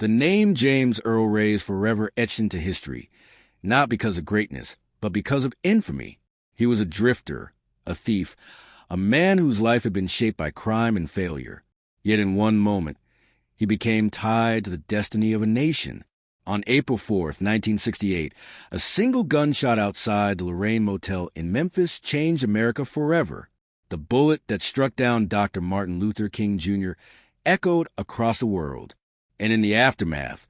The name James Earl Ray is forever etched into history, not because of greatness, but because of infamy. He was a drifter, a thief, a man whose life had been shaped by crime and failure. Yet in one moment, he became tied to the destiny of a nation. On April 4th, 1968, a single gunshot outside the Lorraine Motel in Memphis changed America forever. The bullet that struck down Dr. Martin Luther King Jr. echoed across the world. And in the aftermath,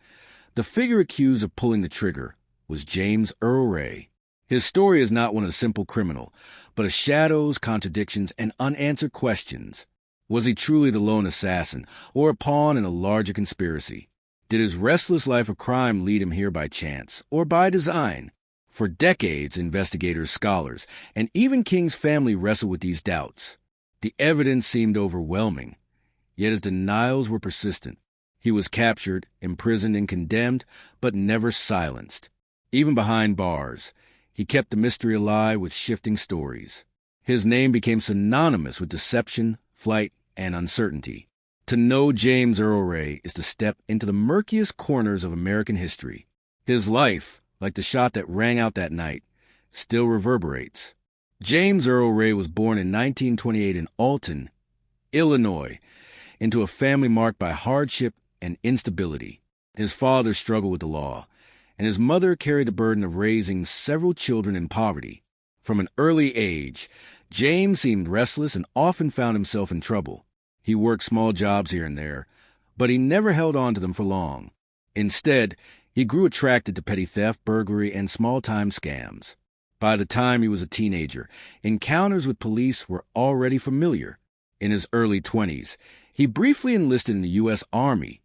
the figure accused of pulling the trigger was James Earl Ray. His story is not one of a simple criminal, but of shadows, contradictions, and unanswered questions. Was he truly the lone assassin, or a pawn in a larger conspiracy? Did his restless life of crime lead him here by chance, or by design? For decades, investigators, scholars, and even King's family wrestled with these doubts. The evidence seemed overwhelming, yet his denials were persistent. He was captured, imprisoned, and condemned, but never silenced. Even behind bars, he kept the mystery alive with shifting stories. His name became synonymous with deception, flight, and uncertainty. To know James Earl Ray is to step into the murkiest corners of American history. His life, like the shot that rang out that night, still reverberates. James Earl Ray was born in 1928 in Alton, Illinois, into a family marked by hardship and instability. His father struggled with the law, and his mother carried the burden of raising several children in poverty. From an early age, James seemed restless and often found himself in trouble. He worked small jobs here and there, but he never held on to them for long. Instead, he grew attracted to petty theft, burglary, and small-time scams. By the time he was a teenager, encounters with police were already familiar. In his early 20s, he briefly enlisted in the U.S. Army,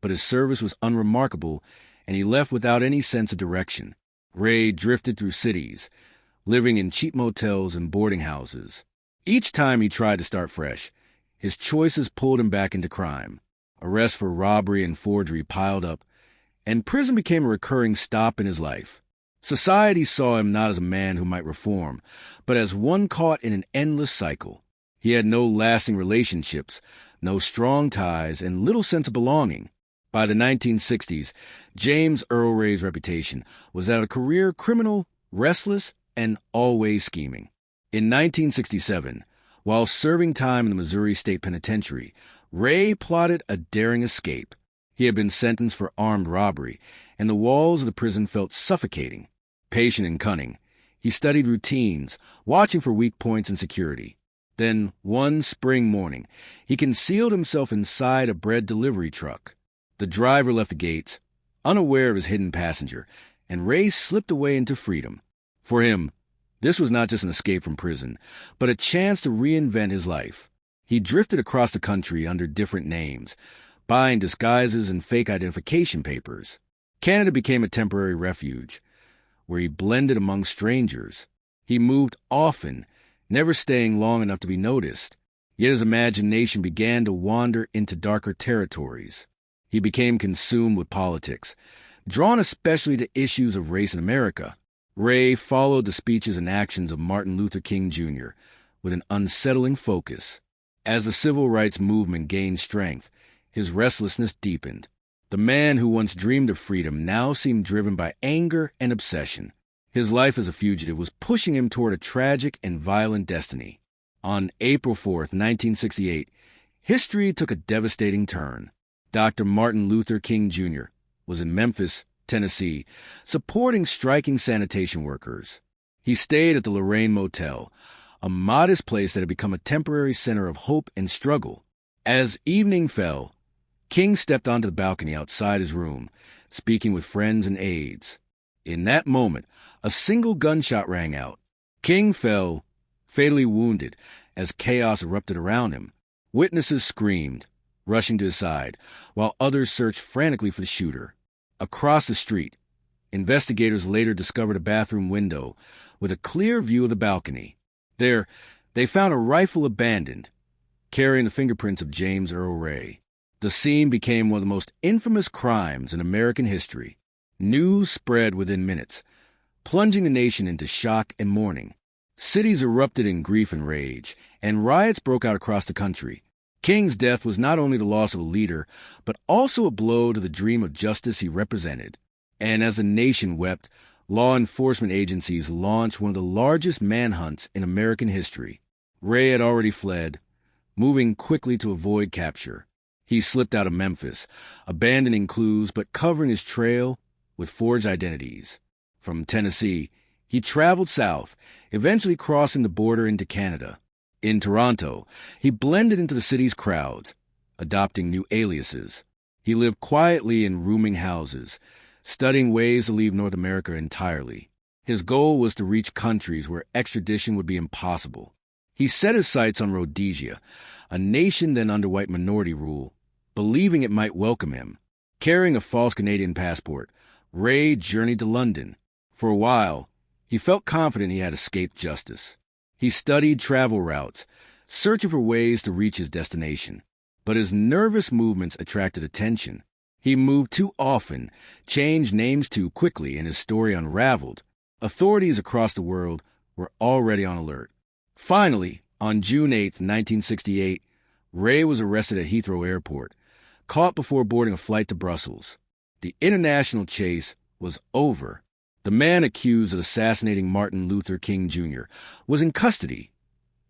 but his service was unremarkable, and he left without any sense of direction. Ray drifted through cities, living in cheap motels and boarding houses. Each time he tried to start fresh, his choices pulled him back into crime. Arrests for robbery and forgery piled up, and prison became a recurring stop in his life. Society saw him not as a man who might reform, but as one caught in an endless cycle. He had no lasting relationships, no strong ties, and little sense of belonging. By the 1960s, James Earl Ray's reputation was that of a career criminal, restless, and always scheming. In 1967, while serving time in the Missouri State Penitentiary, Ray plotted a daring escape. He had been sentenced for armed robbery, and the walls of the prison felt suffocating. Patient and cunning, he studied routines, watching for weak points in security. Then, one spring morning, he concealed himself inside a bread delivery truck. The driver left the gates, unaware of his hidden passenger, and Ray slipped away into freedom. For him, this was not just an escape from prison, but a chance to reinvent his life. He drifted across the country under different names, buying disguises and fake identification papers. Canada became a temporary refuge, where he blended among strangers. He moved often, never staying long enough to be noticed. Yet his imagination began to wander into darker territories. He became consumed with politics, drawn especially to issues of race in America. Ray followed the speeches and actions of Martin Luther King Jr. with an unsettling focus. As the civil rights movement gained strength, his restlessness deepened. The man who once dreamed of freedom now seemed driven by anger and obsession. His life as a fugitive was pushing him toward a tragic and violent destiny. On April 4th, 1968, history took a devastating turn. Dr. Martin Luther King Jr. was in Memphis, Tennessee, supporting striking sanitation workers. He stayed at the Lorraine Motel, a modest place that had become a temporary center of hope and struggle. As evening fell, King stepped onto the balcony outside his room, speaking with friends and aides. In that moment, a single gunshot rang out. King fell, fatally wounded, as chaos erupted around him. Witnesses screamed, rushing to his side, while others searched frantically for the shooter. Across the street, investigators later discovered a bathroom window with a clear view of the balcony. There, they found a rifle abandoned, carrying the fingerprints of James Earl Ray. The scene became one of the most infamous crimes in American history. News spread within minutes, plunging the nation into shock and mourning. Cities erupted in grief and rage, and riots broke out across the country. King's death was not only the loss of a leader, but also a blow to the dream of justice he represented. And as the nation wept, law enforcement agencies launched one of the largest manhunts in American history. Ray had already fled, moving quickly to avoid capture. He slipped out of Memphis, abandoning clues but covering his trail with forged identities. From Tennessee, he traveled south, eventually crossing the border into Canada. In Toronto, he blended into the city's crowds, adopting new aliases. He lived quietly in rooming houses, studying ways to leave North America entirely. His goal was to reach countries where extradition would be impossible. He set his sights on Rhodesia, a nation then under white minority rule, believing it might welcome him. Carrying a false Canadian passport, Ray journeyed to London. For a while, he felt confident he had escaped justice. He studied travel routes, searching for ways to reach his destination. But his nervous movements attracted attention. He moved too often, changed names too quickly, and his story unraveled. Authorities across the world were already on alert. Finally, on June 8, 1968, Ray was arrested at Heathrow Airport, caught before boarding a flight to Brussels. The international chase was over. The man accused of assassinating Martin Luther King Jr. was in custody,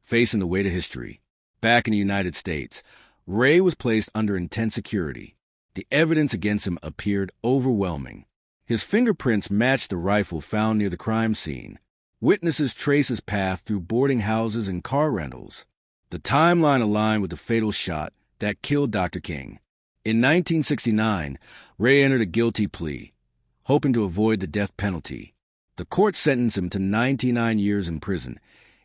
facing the weight of history. Back in the United States, Ray was placed under intense security. The evidence against him appeared overwhelming. His fingerprints matched the rifle found near the crime scene. Witnesses traced his path through boarding houses and car rentals. The timeline aligned with the fatal shot that killed Dr. King. In 1969, Ray entered a guilty plea, hoping to avoid the death penalty. The court sentenced him to 99 years in prison,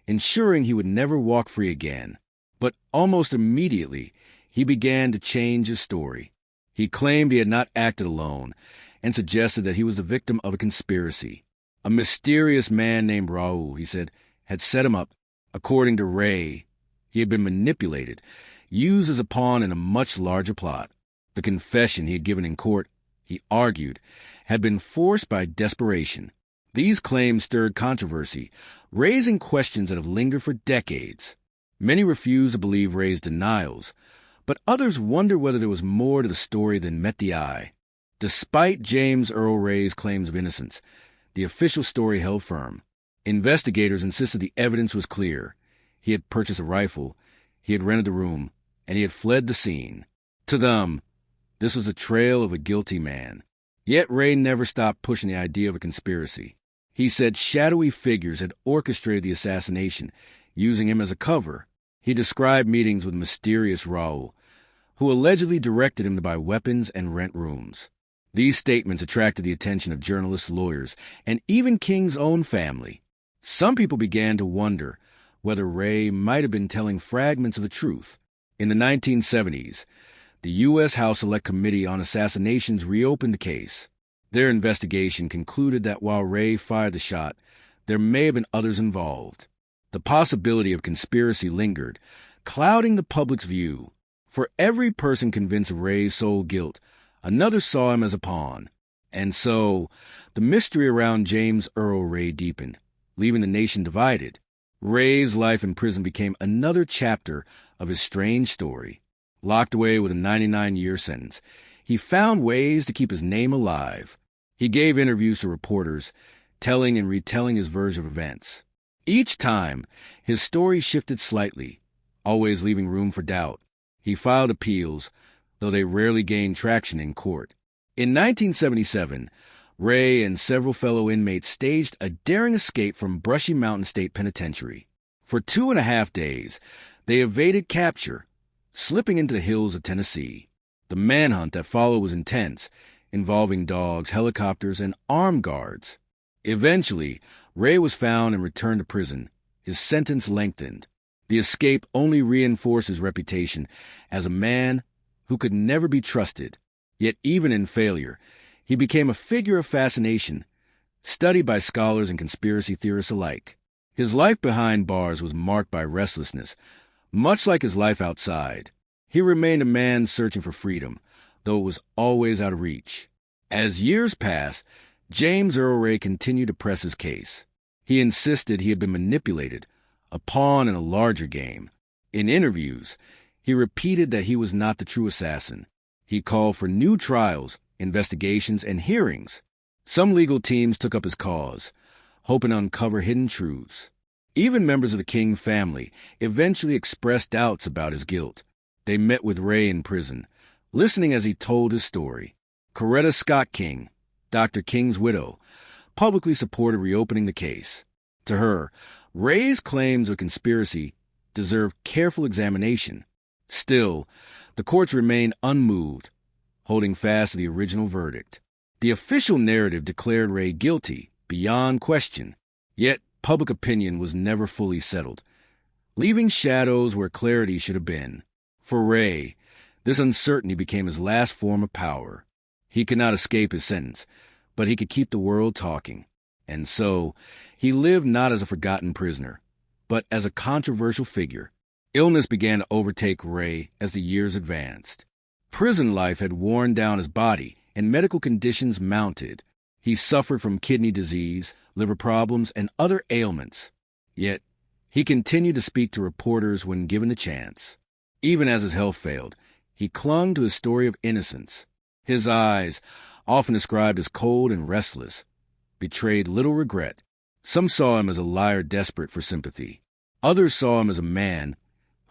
ensuring he would never walk free again. But almost immediately, he began to change his story. He claimed he had not acted alone and suggested that he was the victim of a conspiracy. A mysterious man named Raul, he said, had set him up. According to Ray, he had been manipulated, used as a pawn in a much larger plot. The confession he had given in court, he argued, had been forced by desperation. These claims stirred controversy, raising questions that have lingered for decades. Many refuse to believe Ray's denials, but others wonder whether there was more to the story than met the eye. Despite James Earl Ray's claims of innocence, the official story held firm. Investigators insisted the evidence was clear. He had purchased a rifle, he had rented a room, and he had fled the scene. To them, this was a trail of a guilty man. Yet Ray never stopped pushing the idea of a conspiracy. He said shadowy figures had orchestrated the assassination, using him as a cover. He described meetings with mysterious Raul, who allegedly directed him to buy weapons and rent rooms. These statements attracted the attention of journalists, lawyers, and even King's own family. Some people began to wonder whether Ray might have been telling fragments of the truth. In the 1970s, the U.S. House Select Committee on Assassinations reopened the case. Their investigation concluded that while Ray fired the shot, there may have been others involved. The possibility of conspiracy lingered, clouding the public's view. For every person convinced of Ray's sole guilt, another saw him as a pawn. And so, the mystery around James Earl Ray deepened, leaving the nation divided. Ray's life in prison became another chapter of his strange story. Locked away with a 99-year sentence, he found ways to keep his name alive. He gave interviews to reporters, telling and retelling his version of events. Each time, his story shifted slightly, always leaving room for doubt. He filed appeals, though they rarely gained traction in court. In 1977, Ray and several fellow inmates staged a daring escape from Brushy Mountain State Penitentiary. For 2.5 days, they evaded capture, slipping into the hills of Tennessee. The manhunt that followed was intense, involving dogs, helicopters, and armed guards. Eventually, Ray was found and returned to prison, his sentence lengthened. The escape only reinforced his reputation as a man who could never be trusted. Yet even in failure, he became a figure of fascination, studied by scholars and conspiracy theorists alike. His life behind bars was marked by restlessness, much like his life outside. He remained a man searching for freedom, though it was always out of reach. As years passed, James Earl Ray continued to press his case. He insisted he had been manipulated, a pawn in a larger game. In interviews, He repeated that he was not the true assassin. He called for new trials, investigations, and hearings. Some legal teams took up his cause, hoping to uncover hidden truths. Even members of the King family eventually expressed doubts about his guilt. They met with Ray in prison, listening as he told his story. Coretta Scott King, Dr. King's widow, publicly supported reopening the case. To her, Ray's claims of conspiracy deserved careful examination. Still, the courts remained unmoved, holding fast to the original verdict. The official narrative declared Ray guilty, beyond question. Yet, public opinion was never fully settled, leaving shadows where clarity should have been. For Ray, this uncertainty became his last form of power. He could not escape his sentence, but he could keep the world talking. And so, he lived not as a forgotten prisoner, but as a controversial figure. Illness began to overtake Ray as the years advanced. Prison life had worn down his body, and medical conditions mounted. He suffered from kidney disease, liver problems, and other ailments. Yet, he continued to speak to reporters when given the chance. Even as his health failed, he clung to his story of innocence. His eyes, often described as cold and restless, betrayed little regret. Some saw him as a liar desperate for sympathy. Others saw him as a man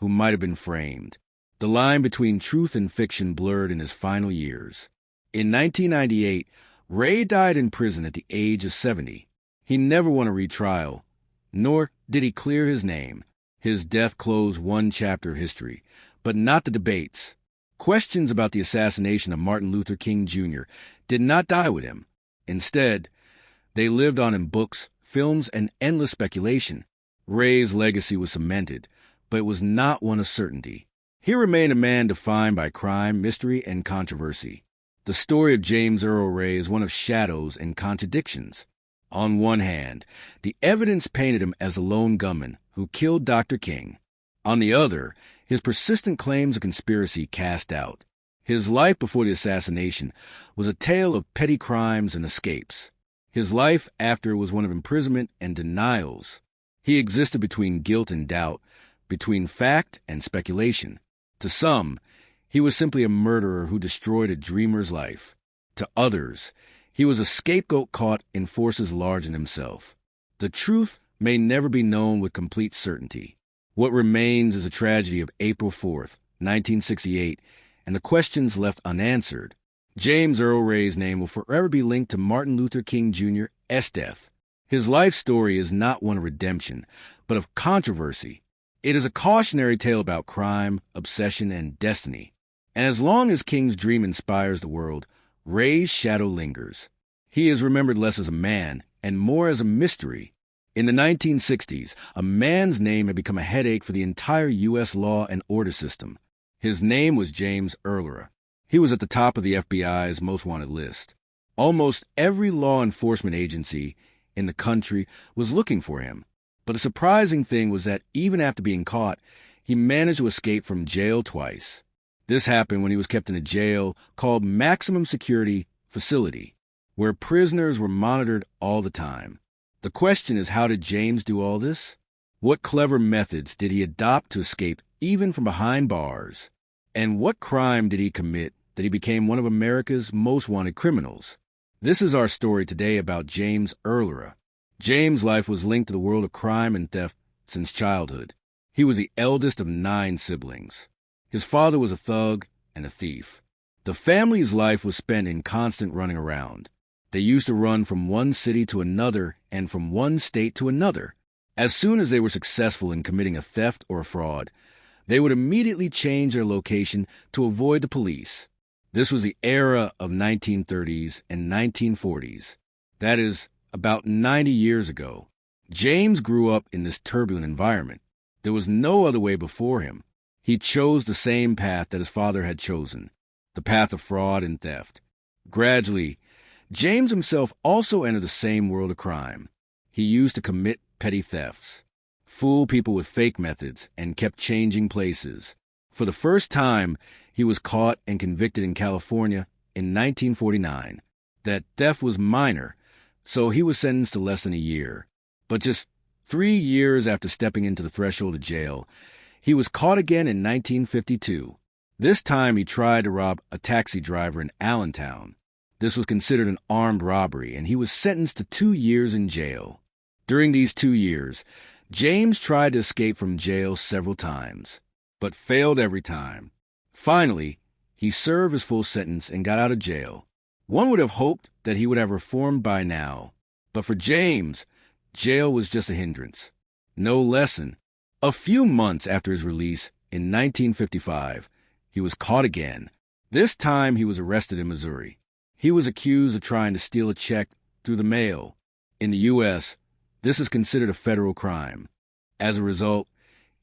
who might have been framed. The line between truth and fiction blurred in his final years. In 1998, Ray died in prison at the age of 70. He never won a retrial, nor did he clear his name. His death closed one chapter of history, but not the debates. Questions about the assassination of Martin Luther King Jr. did not die with him. Instead, they lived on in books, films, and endless speculation. Ray's legacy was cemented, but it was not one of certainty. He remained a man defined by crime, mystery, and controversy. The story of James Earl Ray is one of shadows and contradictions. On one hand, the evidence painted him as a lone gunman who killed Dr. King. On the other, his persistent claims of conspiracy cast doubt. His life before the assassination was a tale of petty crimes and escapes. His life after was one of imprisonment and denials. He existed between guilt and doubt, between fact and speculation. To some, he was simply a murderer who destroyed a dreamer's life. To others, he was a scapegoat caught in forces larger than himself. The truth may never be known with complete certainty. What remains is a tragedy of April 4th, 1968, and the questions left unanswered. James Earl Ray's name will forever be linked to Martin Luther King Jr.'s death. His life story is not one of redemption, but of controversy. It is a cautionary tale about crime, obsession, and destiny. And as long as King's dream inspires the world, Ray's shadow lingers. He is remembered less as a man and more as a mystery. In the 1960s, a man's name had become a headache for the entire U.S. law and order system. His name was James Earl Ray. He was at the top of the FBI's most wanted list. Almost every law enforcement agency in the country was looking for him. But the surprising thing was that even after being caught, he managed to escape from jail twice. This happened when he was kept in a jail called Maximum Security Facility, where prisoners were monitored all the time. The question is, how did James do all this? What clever methods did he adopt to escape even from behind bars? And what crime did he commit that he became one of America's most wanted criminals? This is our story today about James Earl Ray. James' life was linked to the world of crime and theft since childhood. He was the eldest of 9 siblings. His father was a thug and a thief. The family's life was spent in constant running around. They used to run from one city to another and from one state to another. As soon as they were successful in committing a theft or a fraud, they would immediately change their location to avoid the police. This was the era of 1930s and 1940s. That is, about 90 years ago. James grew up in this turbulent environment. There was no other way before him. He chose the same path that his father had chosen, the path of fraud and theft. Gradually, James himself also entered the same world of crime. He used to commit petty thefts, fool people with fake methods, and kept changing places. For the first time, he was caught and convicted in California in 1949. That theft was minor, so he was sentenced to less than a year. But just 3 years after stepping into the threshold of jail, He was caught again in 1952. This time he tried to rob a taxi driver in Allentown. This was considered an armed robbery, and he was sentenced to 2 years in jail. During these 2 years, James tried to escape from jail several times, but failed every time. Finally, he served his full sentence and got out of jail. One would have hoped that he would have reformed by now, but for James, jail was just a hindrance. No lesson. A few months after his release, in 1955, he was caught again. This time he was arrested in Missouri. He was accused of trying to steal a check through the mail. In the U.S., this is considered a federal crime. As a result,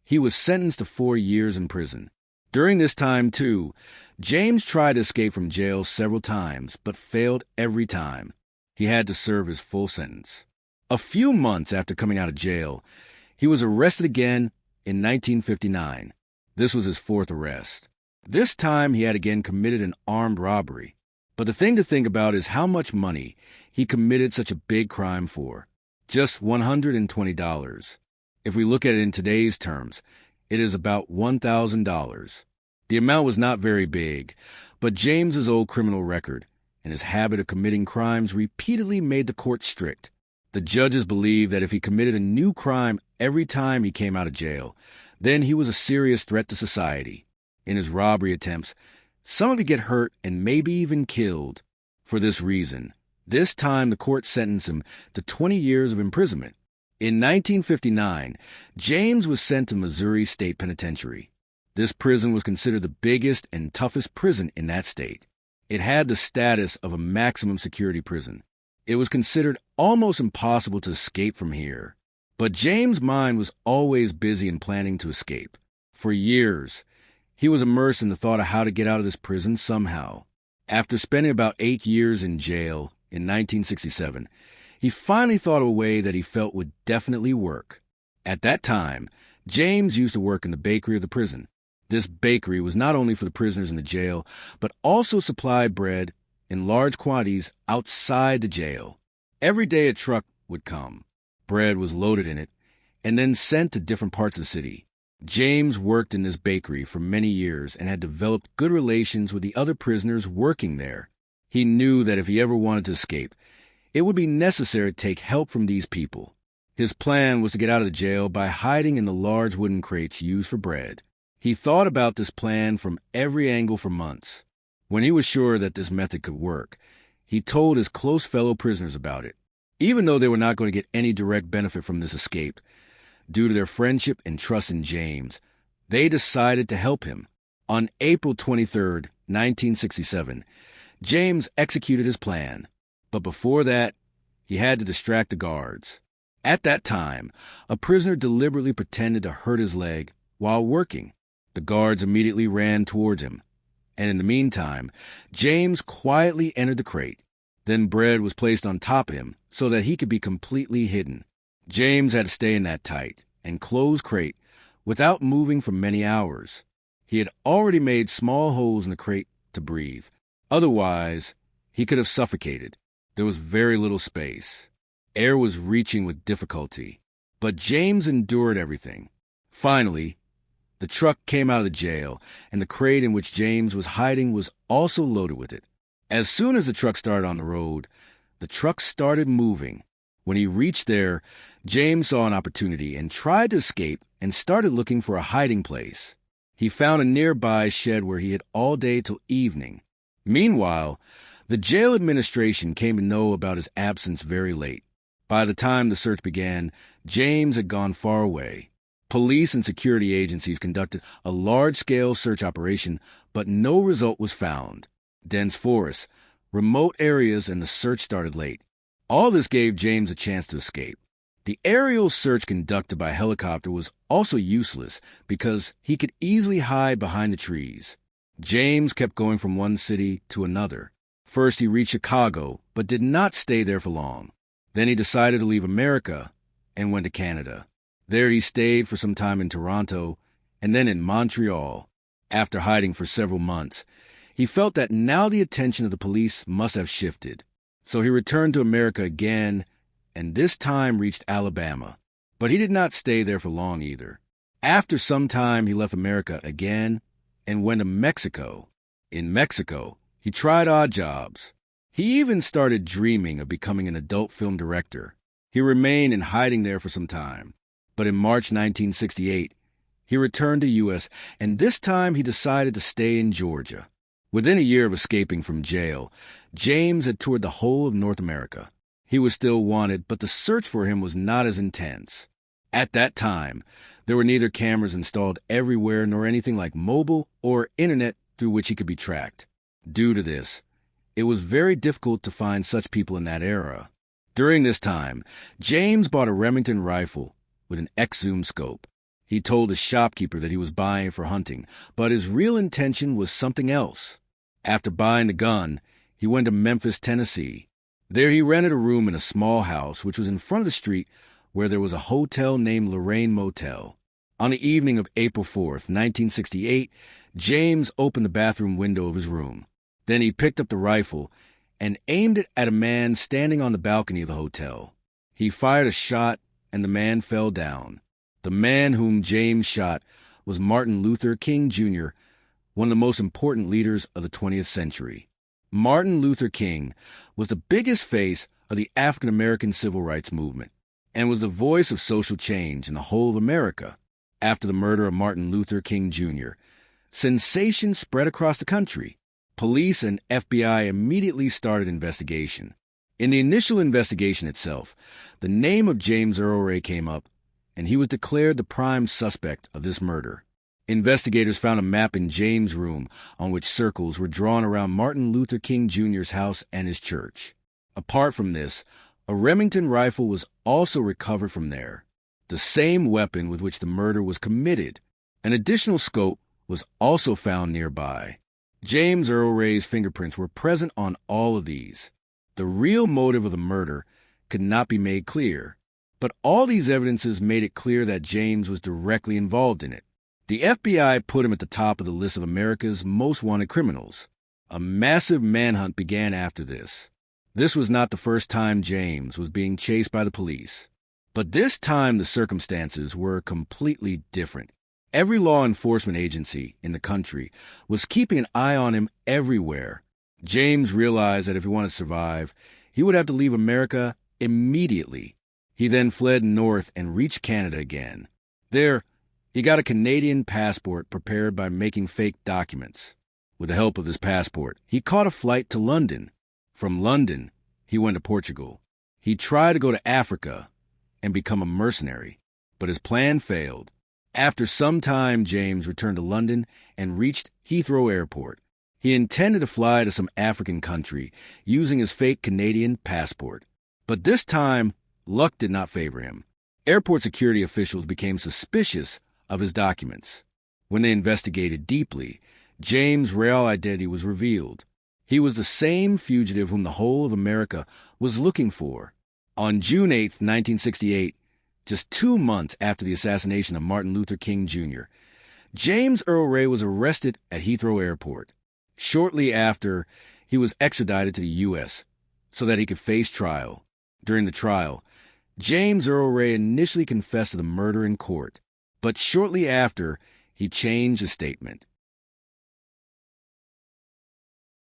he was sentenced to 4 years in prison. During this time, too, James tried to escape from jail several times, but failed every time. He had to serve his full sentence. A few months after coming out of jail, he was arrested again in 1959. This was his 4th arrest. This time he had again committed an armed robbery. But the thing to think about is how much money he committed such a big crime for. Just $120. If we look at it in today's terms, it is about $1,000. The amount was not very big, but James's old criminal record and his habit of committing crimes repeatedly made the court strict. The judges believed that if he committed a new crime every time he came out of jail, then he was a serious threat to society. In his robbery attempts, some of you get hurt and maybe even killed. For this reason, this time the court sentenced him to 20 years of imprisonment. In 1959, James was sent to Missouri State Penitentiary. This prison was considered the biggest and toughest prison in that state. It had the status of a maximum security prison. It was considered almost impossible to escape from here. But James' mind was always busy in planning to escape. For years, he was immersed in the thought of how to get out of this prison somehow. After spending about 8 years in jail in 1967, he finally thought of a way that he felt would definitely work. At that time, James used to work in the bakery of the prison. This bakery was not only for the prisoners in the jail, but also supplied bread in large quantities outside the jail. Every day a truck would come. Bread was loaded in it and then sent to different parts of the city. James worked in this bakery for many years and had developed good relations with the other prisoners working there. He knew that if he ever wanted to escape, it would be necessary to take help from these people. His plan was to get out of the jail by hiding in the large wooden crates used for bread. He thought about this plan from every angle for months. When he was sure that this method could work, he told his close fellow prisoners about it. Even though they were not going to get any direct benefit from this escape, due to their friendship and trust in James, they decided to help him. On April 23, 1967, James executed his plan. But before that, he had to distract the guards. At that time, a prisoner deliberately pretended to hurt his leg while working. The guards immediately ran towards him. And in the meantime, James quietly entered the crate. Then bread was placed on top of him so that he could be completely hidden. James had to stay in that tight and closed crate without moving for many hours. He had already made small holes in the crate to breathe. Otherwise, he could have suffocated. There was very little space. Air was reaching with difficulty. But James endured everything. Finally, the truck came out of the jail, and the crate in which James was hiding was also loaded with it. As soon as the truck started on the road, the truck started moving. When he reached there, James saw an opportunity and tried to escape and started looking for a hiding place. He found a nearby shed where he hid all day till evening. Meanwhile, the jail administration came to know about his absence very late. By the time the search began, James had gone far away. Police and security agencies conducted a large-scale search operation, but no result was found. Dense forests, remote areas, and the search started late. All this gave James a chance to escape. The aerial search conducted by helicopter was also useless because he could easily hide behind the trees. James kept going from one city to another. First he reached Chicago, but did not stay there for long. Then he decided to leave America and went to Canada. There he stayed for some time in Toronto and then in Montreal. After hiding for several months, he felt that now the attention of the police must have shifted. So he returned to America again, and this time reached Alabama. But he did not stay there for long either. After some time, he left America again and went to Mexico. In Mexico, he tried odd jobs. He even started dreaming of becoming an adult film director. He remained in hiding there for some time. But in March 1968, he returned to U.S., and this time he decided to stay in Georgia. Within a year of escaping from jail, James had toured the whole of North America. He was still wanted, but the search for him was not as intense. At that time, there were neither cameras installed everywhere nor anything like mobile or internet through which he could be tracked. Due to this, it was very difficult to find such people in that era. During this time, James bought a Remington rifle with an X-zoom scope. He told the shopkeeper that he was buying it for hunting, but his real intention was something else. After buying the gun, he went to Memphis, Tennessee. There he rented a room in a small house which was in front of the street where there was a hotel named Lorraine Motel. On the evening of April 4th, 1968, James opened the bathroom window of his room. Then he picked up the rifle and aimed it at a man standing on the balcony of the hotel. He fired a shot, and the man fell down. The man whom James shot was Martin Luther King Jr., one of the most important leaders of the 20th century. Martin Luther King was the biggest face of the African American civil rights movement and was the voice of social change in the whole of America. After the murder of Martin Luther King Jr., sensation spread across the country. Police and FBI immediately started investigation. In the initial investigation itself, the name of James Earl Ray came up, and he was declared the prime suspect of this murder. Investigators found a map in James' room on which circles were drawn around Martin Luther King Jr.'s house and his church. Apart from this, a Remington rifle was also recovered from there, the same weapon with which the murder was committed. An additional scope was also found nearby. James Earl Ray's fingerprints were present on all of these. The real motive of the murder could not be made clear, but all these evidences made it clear that James was directly involved in it. The FBI put him at the top of the list of America's most wanted criminals. A massive manhunt began after this. This was not the first time James was being chased by the police, but this time the circumstances were completely different. Every law enforcement agency in the country was keeping an eye on him everywhere. James realized that if he wanted to survive, he would have to leave America immediately. He then fled north and reached Canada again. There, he got a Canadian passport prepared by making fake documents. With the help of this passport, he caught a flight to London. From London, he went to Portugal. He tried to go to Africa and become a mercenary, but his plan failed. After some time, James returned to London and reached Heathrow Airport. He intended to fly to some African country using his fake Canadian passport. But this time, luck did not favor him. Airport security officials became suspicious of his documents. When they investigated deeply, James' real identity was revealed. He was the same fugitive whom the whole of America was looking for. On June 8, 1968, just 2 months after the assassination of Martin Luther King Jr., James Earl Ray was arrested at Heathrow Airport. Shortly after, he was extradited to the U.S. so that he could face trial. During the trial, James Earl Ray initially confessed to the murder in court, but shortly after, he changed his statement.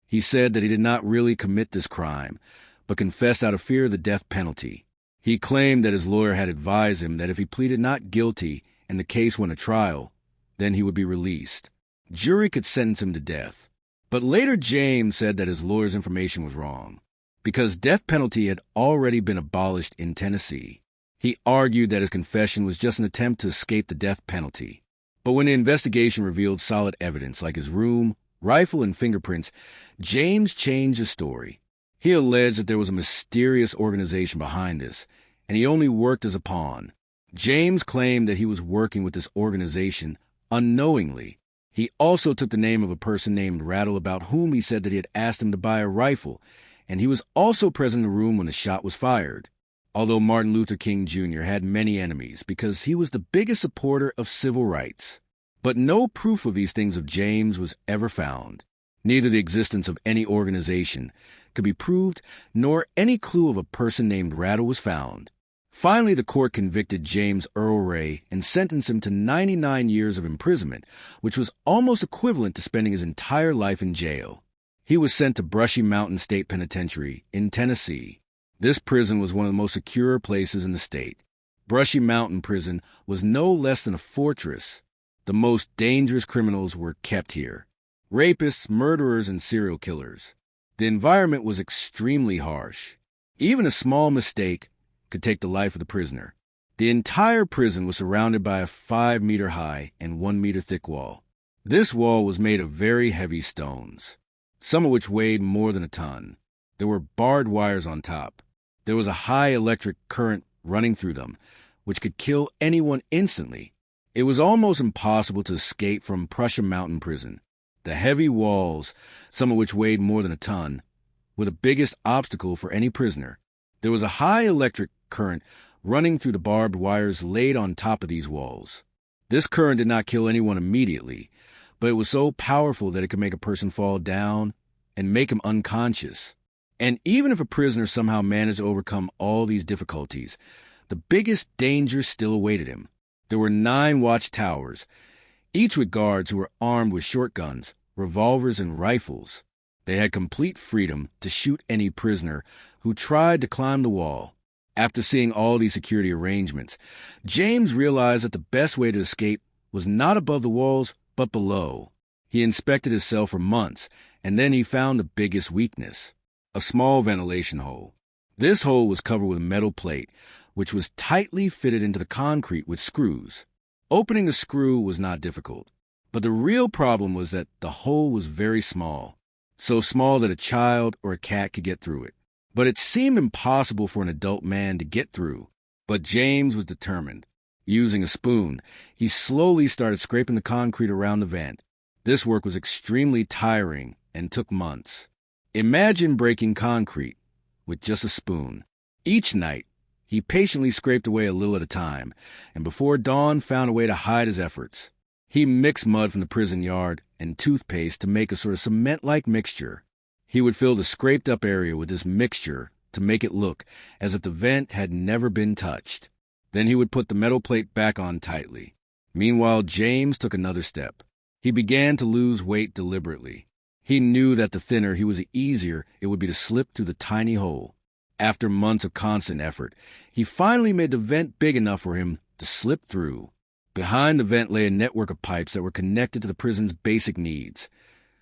He said that he did not really commit this crime, but confessed out of fear of the death penalty. He claimed that his lawyer had advised him that if he pleaded not guilty and the case went to trial, then he would be released. Jury could sentence him to death. But later James said that his lawyer's information was wrong, because death penalty had already been abolished in Tennessee. He argued that his confession was just an attempt to escape the death penalty. But when the investigation revealed solid evidence like his room, rifle, and fingerprints, James changed his story. He alleged that there was a mysterious organization behind this, and he only worked as a pawn. James claimed that he was working with this organization unknowingly. He also took the name of a person named Rattle, about whom he said that he had asked him to buy a rifle, and he was also present in the room when the shot was fired. Although Martin Luther King Jr. had many enemies because he was the biggest supporter of civil rights. But no proof of these things of James was ever found. Neither the existence of any organization could be proved, nor any clue of a person named Rattle was found. Finally, the court convicted James Earl Ray and sentenced him to 99 years of imprisonment, which was almost equivalent to spending his entire life in jail. He was sent to Brushy Mountain State Penitentiary in Tennessee. This prison was one of the most secure places in the state. Brushy Mountain Prison was no less than a fortress. The most dangerous criminals were kept here: rapists, murderers, and serial killers. The environment was extremely harsh. Even a small mistake could take the life of the prisoner. The entire prison was surrounded by a 5-meter-high and 1-meter-thick wall. This wall was made of very heavy stones, some of which weighed more than a ton. There were barbed wires on top. There was a high electric current running through them, which could kill anyone instantly. It was almost impossible to escape from Brushy Mountain Prison. The heavy walls, some of which weighed more than a ton, were the biggest obstacle for any prisoner. There was a high electric current running through the barbed wires laid on top of these walls. This current did not kill anyone immediately, but it was so powerful that it could make a person fall down and make him unconscious. And even if a prisoner somehow managed to overcome all these difficulties, the biggest danger still awaited him. There were 9 watchtowers, each with guards who were armed with shotguns, revolvers, and rifles. They had complete freedom to shoot any prisoner who tried to climb the wall. After seeing all these security arrangements, James realized that the best way to escape was not above the walls, but below. He inspected his cell for months, and then he found the biggest weakness: a small ventilation hole. This hole was covered with a metal plate, which was tightly fitted into the concrete with screws. Opening the screw was not difficult, but the real problem was that the hole was very small, so small that a child or a cat could get through it. But it seemed impossible for an adult man to get through. But James was determined. Using a spoon, he slowly started scraping the concrete around the vent. This work was extremely tiring and took months. Imagine breaking concrete with just a spoon. Each night, he patiently scraped away a little at a time, and before dawn found a way to hide his efforts. He mixed mud from the prison yard and toothpaste to make a sort of cement-like mixture. He would fill the scraped-up area with this mixture to make it look as if the vent had never been touched. Then he would put the metal plate back on tightly. Meanwhile, James took another step. He began to lose weight deliberately. He knew that the thinner he was, the easier it would be to slip through the tiny hole. After months of constant effort, he finally made the vent big enough for him to slip through. Behind the vent lay a network of pipes that were connected to the prison's basic needs: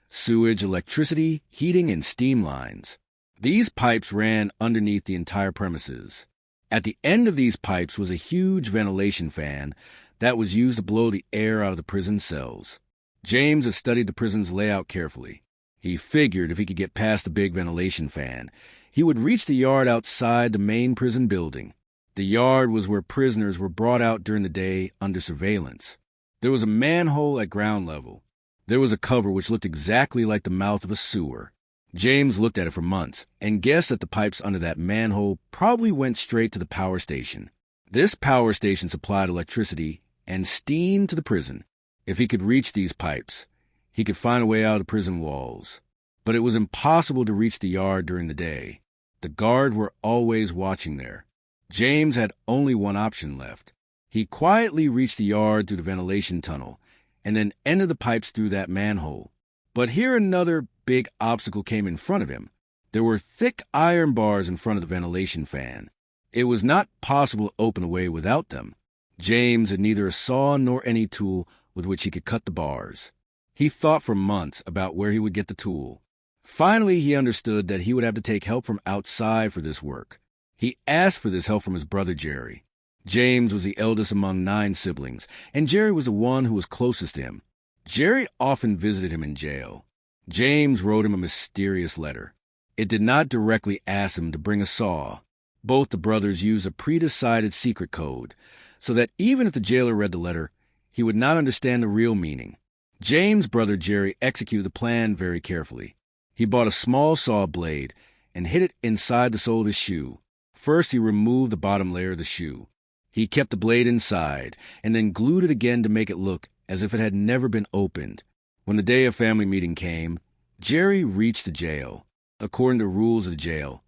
sewage, electricity, heating, and steam lines. These pipes ran underneath the entire premises. At the end of these pipes was a huge ventilation fan that was used to blow the air out of the prison cells. James had studied the prison's layout carefully. He figured if he could get past the big ventilation fan, he would reach the yard outside the main prison building. The yard was where prisoners were brought out during the day under surveillance. There was a manhole at ground level. There was a cover which looked exactly like the mouth of a sewer. James looked at it for months and guessed that the pipes under that manhole probably went straight to the power station. This power station supplied electricity and steam to the prison. If he could reach these pipes, he could find a way out of the prison walls. But it was impossible to reach the yard during the day. The guards were always watching there. James had only one option left. He quietly reached the yard through the ventilation tunnel and then entered the pipes through that manhole. But here another big obstacle came in front of him. There were thick iron bars in front of the ventilation fan. It was not possible to open the way without them. James had neither a saw nor any tool with which he could cut the bars. He thought for months about where he would get the tool. Finally, he understood that he would have to take help from outside for this work. He asked for this help from his brother Jerry. James was the eldest among 9 siblings, and Jerry was the one who was closest to him. Jerry often visited him in jail. James wrote him a mysterious letter. It did not directly ask him to bring a saw. Both the brothers used a pre-decided secret code, so that even if the jailer read the letter, he would not understand the real meaning. James' brother Jerry executed the plan very carefully. He bought a small saw blade and hid it inside the sole of his shoe. First, he removed the bottom layer of the shoe. He kept the blade inside and then glued it again to make it look as if it had never been opened. When the day of family meeting came, Jerry reached the jail. According to the rules of the jail,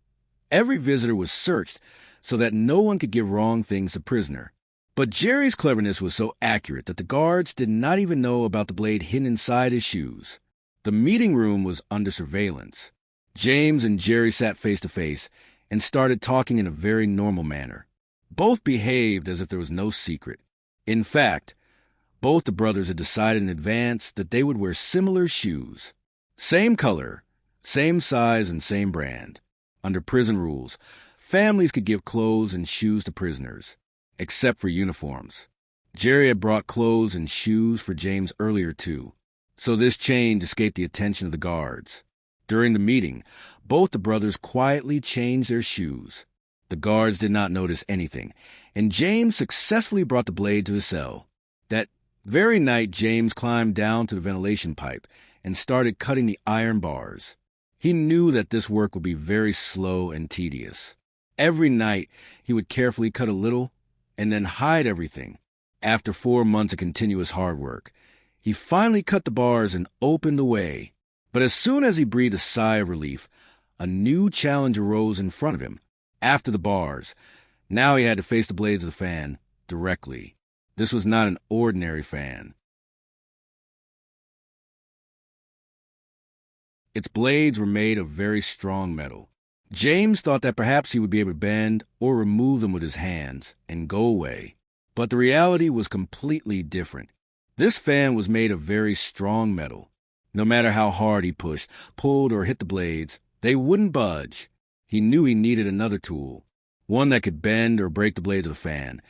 every visitor was searched so that no one could give wrong things to prisoner. But Jerry's cleverness was so accurate that the guards did not even know about the blade hidden inside his shoes. The meeting room was under surveillance. James and Jerry sat face to face and started talking in a very normal manner. Both behaved as if there was no secret. In fact, both the brothers had decided in advance that they would wear similar shoes. Same color, same size, and same brand. Under prison rules, families could give clothes and shoes to prisoners, except for uniforms. Jerry had brought clothes and shoes for James earlier too, so this change escaped the attention of the guards. During the meeting, both the brothers quietly changed their shoes. The guards did not notice anything, and James successfully brought the blade to his cell. That very night, James climbed down to the ventilation pipe and started cutting the iron bars. He knew that this work would be very slow and tedious. Every night, he would carefully cut a little and then hide everything. After 4 months of continuous hard work, he finally cut the bars and opened the way. But as soon as he breathed a sigh of relief, a new challenge arose in front of him. After the bars, now he had to face the blades of the fan directly. This was not an ordinary fan. Its blades were made of very strong metal. James thought that perhaps he would be able to bend or remove them with his hands and go away. But the reality was completely different. This fan was made of very strong metal. No matter how hard he pushed, pulled, or hit the blades, they wouldn't budge. He knew he needed another tool, one that could bend or break the blades of the fan.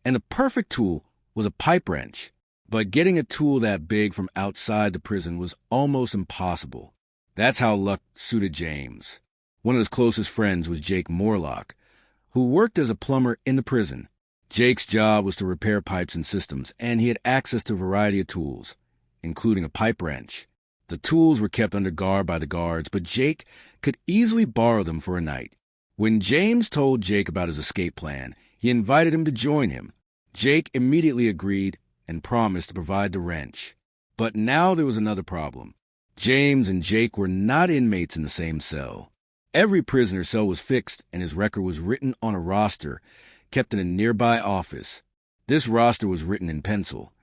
And the perfect tool was a pipe wrench. But getting a tool that big from outside the prison was almost impossible. That's how luck suited James. One of his closest friends was Jake Morlock, who worked as a plumber in the prison. Jake's job was to repair pipes and systems, and he had access to a variety of tools, including a pipe wrench. The tools were kept under guard by the guards, but Jake could easily borrow them for a night. When James told Jake about his escape plan, he invited him to join him. Jake immediately agreed and promised to provide the wrench. But now there was another problem. James and Jake were not inmates in the same cell. Every prisoner's cell was fixed, and his record was written on a roster kept in a nearby office. This roster was written in pencil,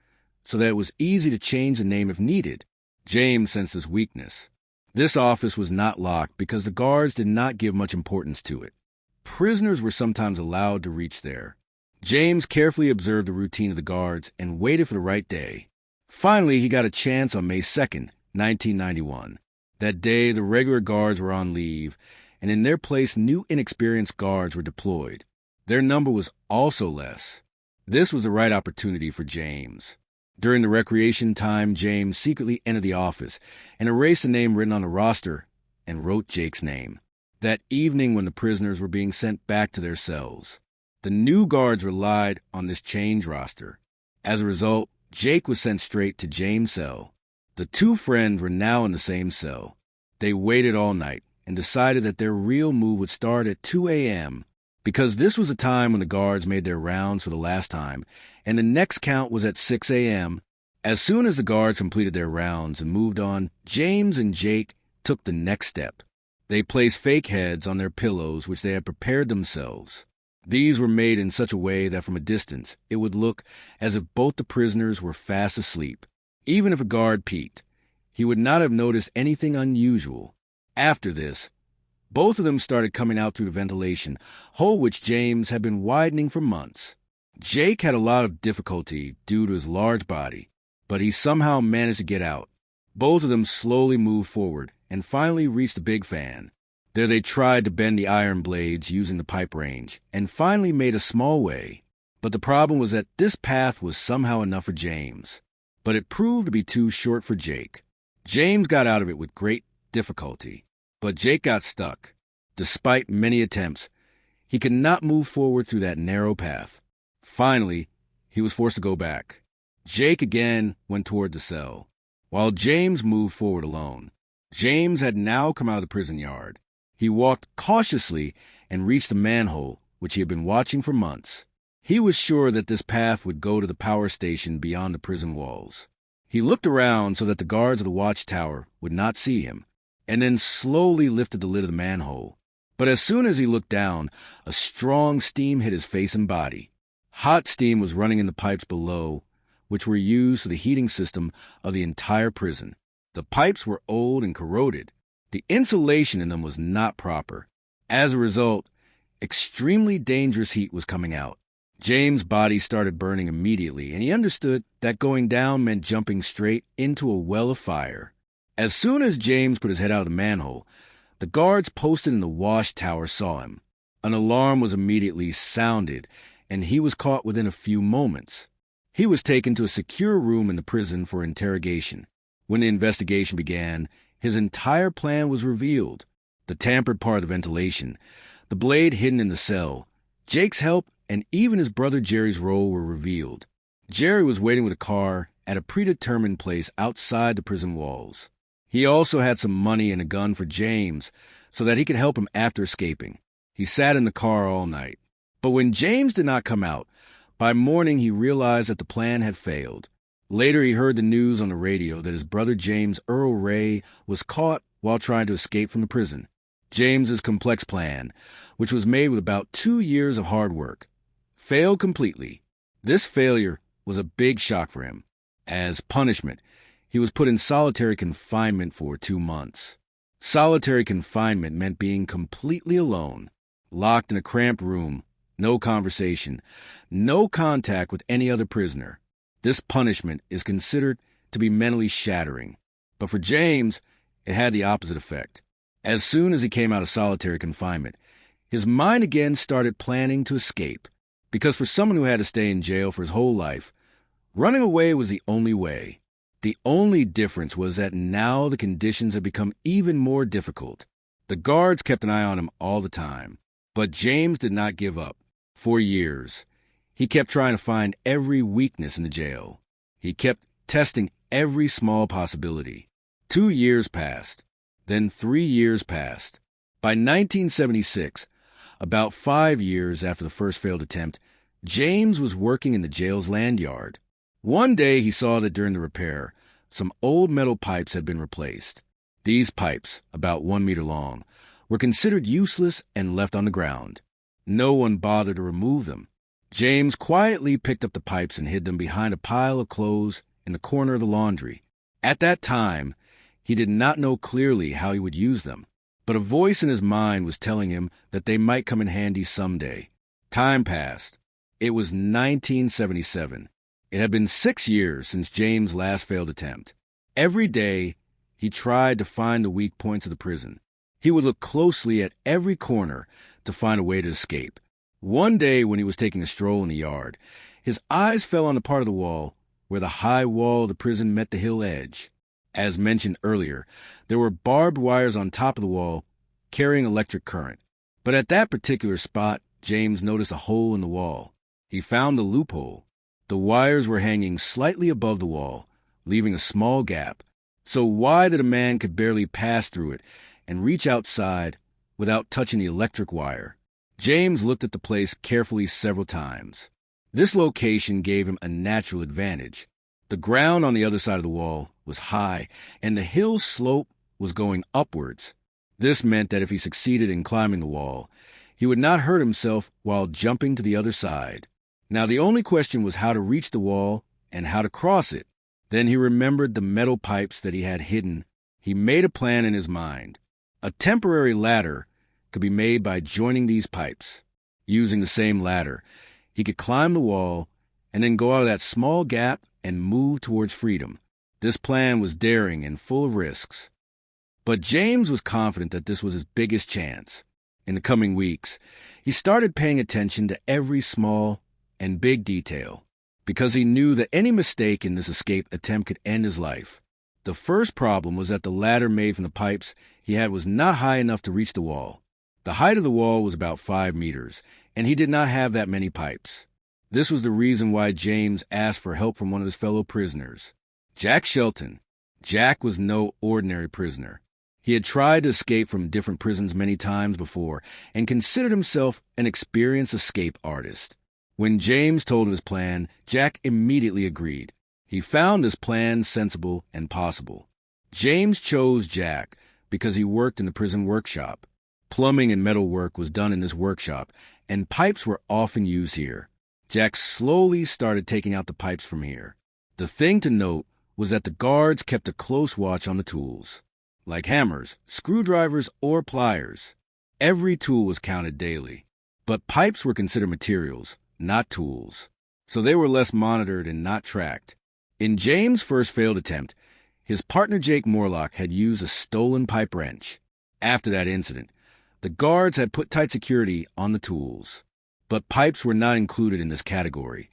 so that it was easy to change the name if needed. James sensed his weakness. This office was not locked because the guards did not give much importance to it. Prisoners were sometimes allowed to reach there. James carefully observed the routine of the guards and waited for the right day. Finally, he got a chance on May 2nd, 1991. That day, the regular guards were on leave, and in their place, new inexperienced guards were deployed. Their number was also less. This was the right opportunity for James. During the recreation time, James secretly entered the office and erased the name written on the roster and wrote Jake's name. That evening, when the prisoners were being sent back to their cells, the new guards relied on this change roster. As a result, Jake was sent straight to James' cell. The two friends were now in the same cell. They waited all night and decided that their real move would start at 2 a.m. because this was the time when the guards made their rounds for the last time, and the next count was at 6 a.m. As soon as the guards completed their rounds and moved on, James and Jake took the next step. They placed fake heads on their pillows, which they had prepared themselves. These were made in such a way that from a distance it would look as if both the prisoners were fast asleep. Even if a guard peeked, he would not have noticed anything unusual. After this, both of them started coming out through the ventilation, hole which James had been widening for months. Jake had a lot of difficulty due to his large body, but he somehow managed to get out. Both of them slowly moved forward and finally reached the big fan. There they tried to bend the iron blades using the pipe range and finally made a small way. But the problem was that this path was somehow enough for James. But it proved to be too short for Jake. James got out of it with great difficulty, but Jake got stuck. Despite many attempts, he could not move forward through that narrow path. Finally, he was forced to go back. Jake again went toward the cell, while James moved forward alone. James had now come out of the prison yard. He walked cautiously and reached the manhole, which he had been watching for months. He was sure that this path would go to the power station beyond the prison walls. He looked around so that the guards of the watchtower would not see him, and then slowly lifted the lid of the manhole. But as soon as he looked down, a strong steam hit his face and body. Hot steam was running in the pipes below, which were used for the heating system of the entire prison. The pipes were old and corroded. The insulation in them was not proper. As a result, extremely dangerous heat was coming out. James' body started burning immediately, and he understood that going down meant jumping straight into a well of fire. As soon as James put his head out of the manhole, the guards posted in the wash tower saw him. An alarm was immediately sounded, and he was caught within a few moments. He was taken to a secure room in the prison for interrogation. When the investigation began, his entire plan was revealed. The tampered part of the ventilation, the blade hidden in the cell, Jake's help, and even his brother Jerry's role were revealed. Jerry was waiting with a car at a predetermined place outside the prison walls. He also had some money and a gun for James so that he could help him after escaping. He sat in the car all night. But when James did not come out, by morning he realized that the plan had failed. Later he heard the news on the radio that his brother James Earl Ray was caught while trying to escape from the prison. James's complex plan, which was made with about 2 years of hard work, failed completely. This failure was a big shock for him. As punishment, he was put in solitary confinement for 2 months. Solitary confinement meant being completely alone, locked in a cramped room, no conversation, no contact with any other prisoner. This punishment is considered to be mentally shattering. But for James, it had the opposite effect. As soon as he came out of solitary confinement, his mind again started planning to escape. Because for someone who had to stay in jail for his whole life, running away was the only way. The only difference was that now the conditions had become even more difficult. The guards kept an eye on him all the time. But James did not give up. For years, he kept trying to find every weakness in the jail. He kept testing every small possibility. 2 years passed. Then 3 years passed. By 1976, about 5 years after the first failed attempt, James was working in the jail's land yard. One day he saw that during the repair, some old metal pipes had been replaced. These pipes, about 1 meter long, were considered useless and left on the ground. No one bothered to remove them. James quietly picked up the pipes and hid them behind a pile of clothes in the corner of the laundry. At that time, he did not know clearly how he would use them, but a voice in his mind was telling him that they might come in handy someday. Time passed. It was 1977. It had been 6 years since James' last failed attempt. Every day, he tried to find the weak points of the prison. He would look closely at every corner to find a way to escape. One day when he was taking a stroll in the yard, his eyes fell on the part of the wall where the high wall of the prison met the hill edge. As mentioned earlier, there were barbed wires on top of the wall carrying electric current. But at that particular spot, James noticed a hole in the wall. He found the loophole. The wires were hanging slightly above the wall, leaving a small gap, so wide that a man could barely pass through it and reach outside without touching the electric wire. James looked at the place carefully several times. This location gave him a natural advantage. The ground on the other side of the wall was high, and the hill slope was going upwards. This meant that if he succeeded in climbing the wall, he would not hurt himself while jumping to the other side. Now the only question was how to reach the wall and how to cross it. Then he remembered the metal pipes that he had hidden. He made a plan in his mind. A temporary ladder could be made by joining these pipes. Using the same ladder, he could climb the wall and then go out of that small gap and move towards freedom. This plan was daring and full of risks. But James was confident that this was his biggest chance. In the coming weeks, he started paying attention to every small and big detail, because he knew that any mistake in this escape attempt could end his life. The first problem was that the ladder made from the pipes he had was not high enough to reach the wall. The height of the wall was about 5 meters, and he did not have that many pipes. This was the reason why James asked for help from one of his fellow prisoners, Jack Shelton. Jack was no ordinary prisoner. He had tried to escape from different prisons many times before and considered himself an experienced escape artist. When James told him his plan, Jack immediately agreed. He found this plan sensible and possible. James chose Jack because he worked in the prison workshop. Plumbing and metal work was done in this workshop, and pipes were often used here. Jack slowly started taking out the pipes from here. The thing to note was that the guards kept a close watch on the tools. Like hammers, screwdrivers, or pliers, every tool was counted daily. But pipes were considered materials, not tools, so they were less monitored and not tracked. In James' first failed attempt, his partner Jake Morlock had used a stolen pipe wrench. After that incident, the guards had put tight security on the tools. But pipes were not included in this category,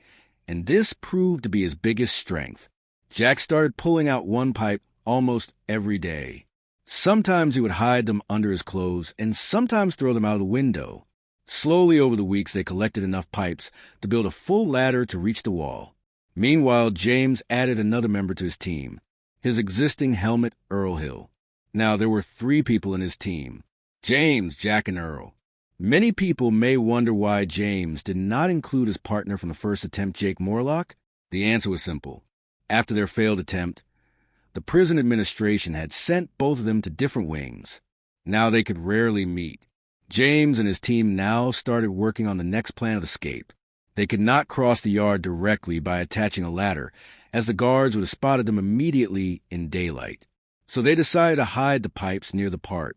and this proved to be his biggest strength. Jack started pulling out one pipe almost every day. Sometimes he would hide them under his clothes and sometimes throw them out of the window. Slowly over the weeks, they collected enough pipes to build a full ladder to reach the wall. Meanwhile, James added another member to his team, his existing helmet, Earl Hill. Now, there were 3 people in his team: James, Jack, and Earl. Many people may wonder why James did not include his partner from the first attempt, Jake Morlock. The answer was simple. After their failed attempt, the prison administration had sent both of them to different wings. Now they could rarely meet. James and his team now started working on the next plan of escape. They could not cross the yard directly by attaching a ladder, as the guards would have spotted them immediately in daylight. So they decided to hide the pipes near the part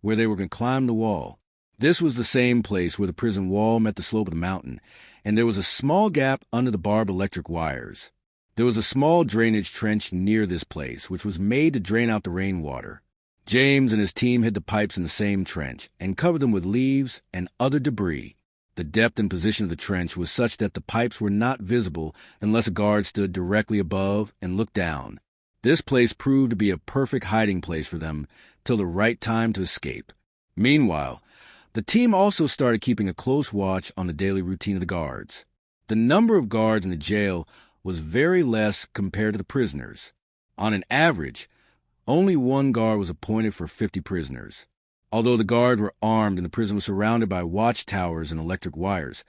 where they were going to climb the wall. This was the same place where the prison wall met the slope of the mountain, and there was a small gap under the barbed electric wires. There was a small drainage trench near this place, which was made to drain out the rainwater. James and his team hid the pipes in the same trench and covered them with leaves and other debris. The depth and position of the trench was such that the pipes were not visible unless a guard stood directly above and looked down. This place proved to be a perfect hiding place for them till the right time to escape. Meanwhile, the team also started keeping a close watch on the daily routine of the guards. The number of guards in the jail was very less compared to the prisoners. On an average, only 1 guard was appointed for 50 prisoners. Although the guards were armed and the prison was surrounded by watchtowers and electric wires,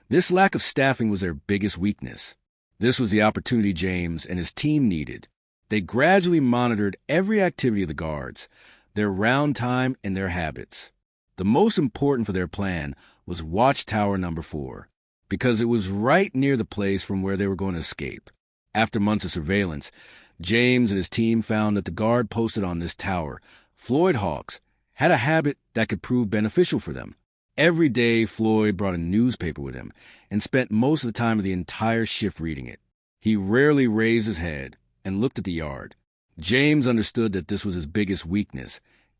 this lack of staffing was their biggest weakness. This was the opportunity James and his team needed. They gradually monitored every activity of the guards, their round time, and their habits. The most important for their plan was Watchtower number 4, because it was right near the place from where they were going to escape. After months of surveillance, James and his team found that the guard posted on this tower, Floyd Hawks, had a habit that could prove beneficial for them. Every day, Floyd brought a newspaper with him and spent most of the time of the entire shift reading it. He rarely raised his head and looked at the yard. James understood that this was his biggest weakness,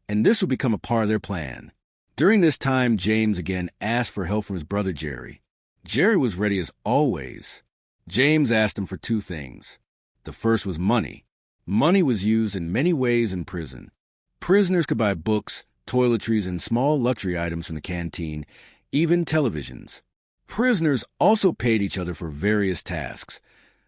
and this would become a part of their plan. During this time, James again asked for help from his brother Jerry. Jerry was ready as always. James asked him for 2 things. The first was money. Money was used in many ways in prison. Prisoners could buy books, toiletries, and small luxury items from the canteen, even televisions. Prisoners also paid each other for various tasks,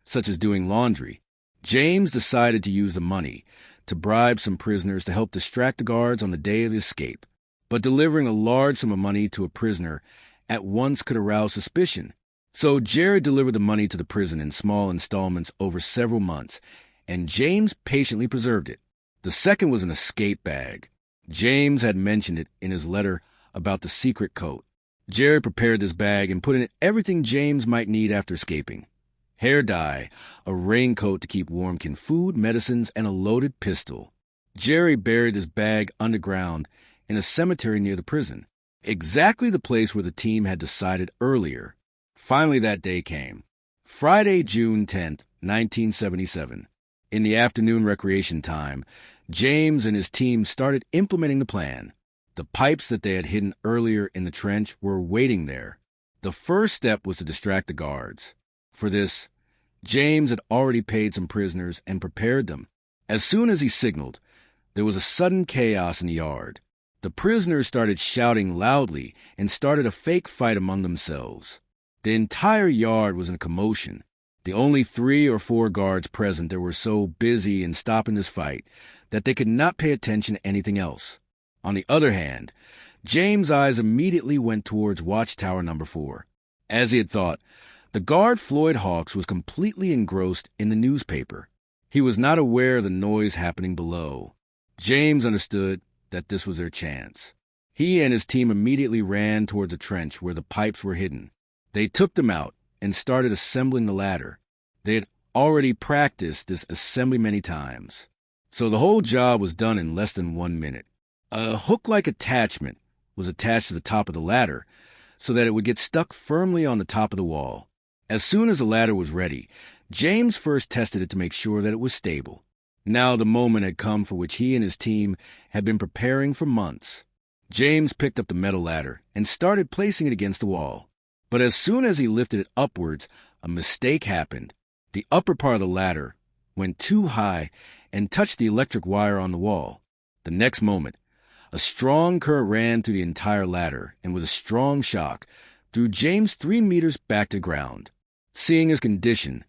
such as doing laundry. James decided to use the money to bribe some prisoners to help distract the guards on the day of the escape. But delivering a large sum of money to a prisoner at once could arouse suspicion. So Jerry delivered the money to the prison in small installments over several months, and James patiently preserved it. The second was an escape bag. James had mentioned it in his letter about the secret coat. Jerry prepared this bag and put in it everything James might need after escaping: hair dye, a raincoat to keep warm, canned food, medicines, and a loaded pistol. Jerry buried this bag underground in a cemetery near the prison, exactly the place where the team had decided earlier. Finally, that day came. Friday, June 10th, 1977. In the afternoon recreation time, James and his team started implementing the plan. The pipes that they had hidden earlier in the trench were waiting there. The first step was to distract the guards. For this, James had already paid some prisoners and prepared them. As soon as he signaled, there was a sudden chaos in the yard. The prisoners started shouting loudly and started a fake fight among themselves. The entire yard was in a commotion. The only 3 or 4 guards present there were so busy in stopping this fight that they could not pay attention to anything else. On the other hand, James' eyes immediately went towards Watchtower number 4. As he had thought, the guard Floyd Hawks was completely engrossed in the newspaper. He was not aware of the noise happening below. James understood that this was their chance. He and his team immediately ran towards a trench where the pipes were hidden. They took them out and started assembling the ladder. They had already practiced this assembly many times, so the whole job was done in less than 1 minute. A hook-like attachment was attached to the top of the ladder so that it would get stuck firmly on the top of the wall. As soon as the ladder was ready, James first tested it to make sure that it was stable. Now the moment had come for which he and his team had been preparing for months. James picked up the metal ladder and started placing it against the wall. But as soon as he lifted it upwards, a mistake happened. The upper part of the ladder went too high and touched the electric wire on the wall. The next moment, a strong current ran through the entire ladder and with a strong shock threw James 3 meters back to ground. Seeing his condition,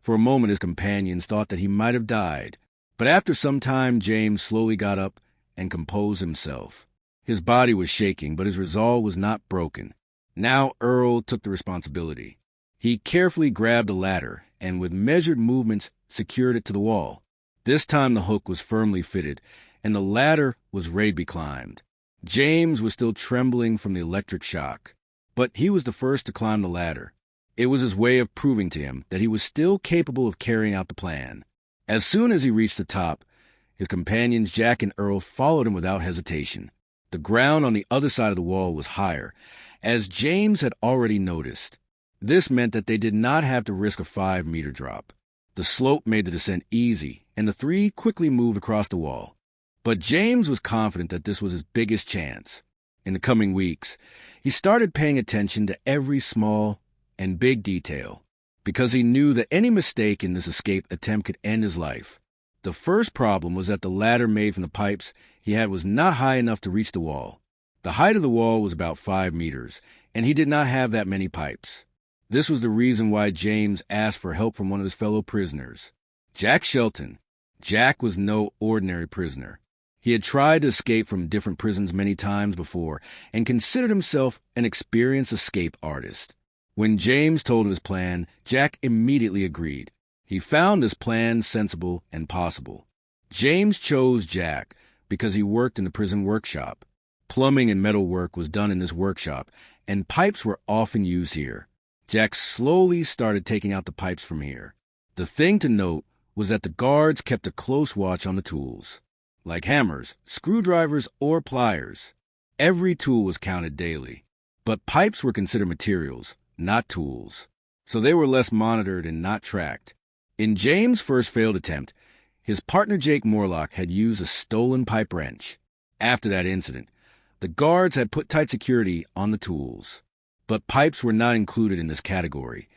for a moment his companions thought that he might have died. But after some time, James slowly got up and composed himself. His body was shaking, but his resolve was not broken. Now Earl took the responsibility. He carefully grabbed the ladder and with measured movements secured it to the wall. This time the hook was firmly fitted, and the ladder was ready to be climbed. James was still trembling from the electric shock, but he was the first to climb the ladder. It was his way of proving to him that he was still capable of carrying out the plan. As soon as he reached the top, his companions Jack and Earl followed him without hesitation. The ground on the other side of the wall was higher, as James had already noticed. This meant that they did not have to risk a 5-meter drop. The slope made the descent easy, and the three quickly moved across the wall. But James was confident that this was his biggest chance. In the coming weeks, he started paying attention to every small and big detail, because he knew that any mistake in this escape attempt could end his life. The first problem was that the ladder made from the pipes he had was not high enough to reach the wall. The height of the wall was about 5 meters, and he did not have that many pipes. This was the reason why James asked for help from one of his fellow prisoners, Jack Shelton. Jack was no ordinary prisoner. He had tried to escape from different prisons many times before and considered himself an experienced escape artist. When James told him his plan, Jack immediately agreed. He found this plan sensible and possible. James chose Jack because he worked in the prison workshop. Plumbing and metal work was done in this workshop, and pipes were often used here. Jack slowly started taking out the pipes from here. The thing to note was that the guards kept a close watch on the tools. Like hammers, screwdrivers, or pliers, every tool was counted daily. But pipes were considered materials, not tools, so they were less monitored and not tracked. In James' first failed attempt, his partner Jake Morlock had used a stolen pipe wrench. After that incident, the guards had put tight security on the tools. But pipes were not included in this category,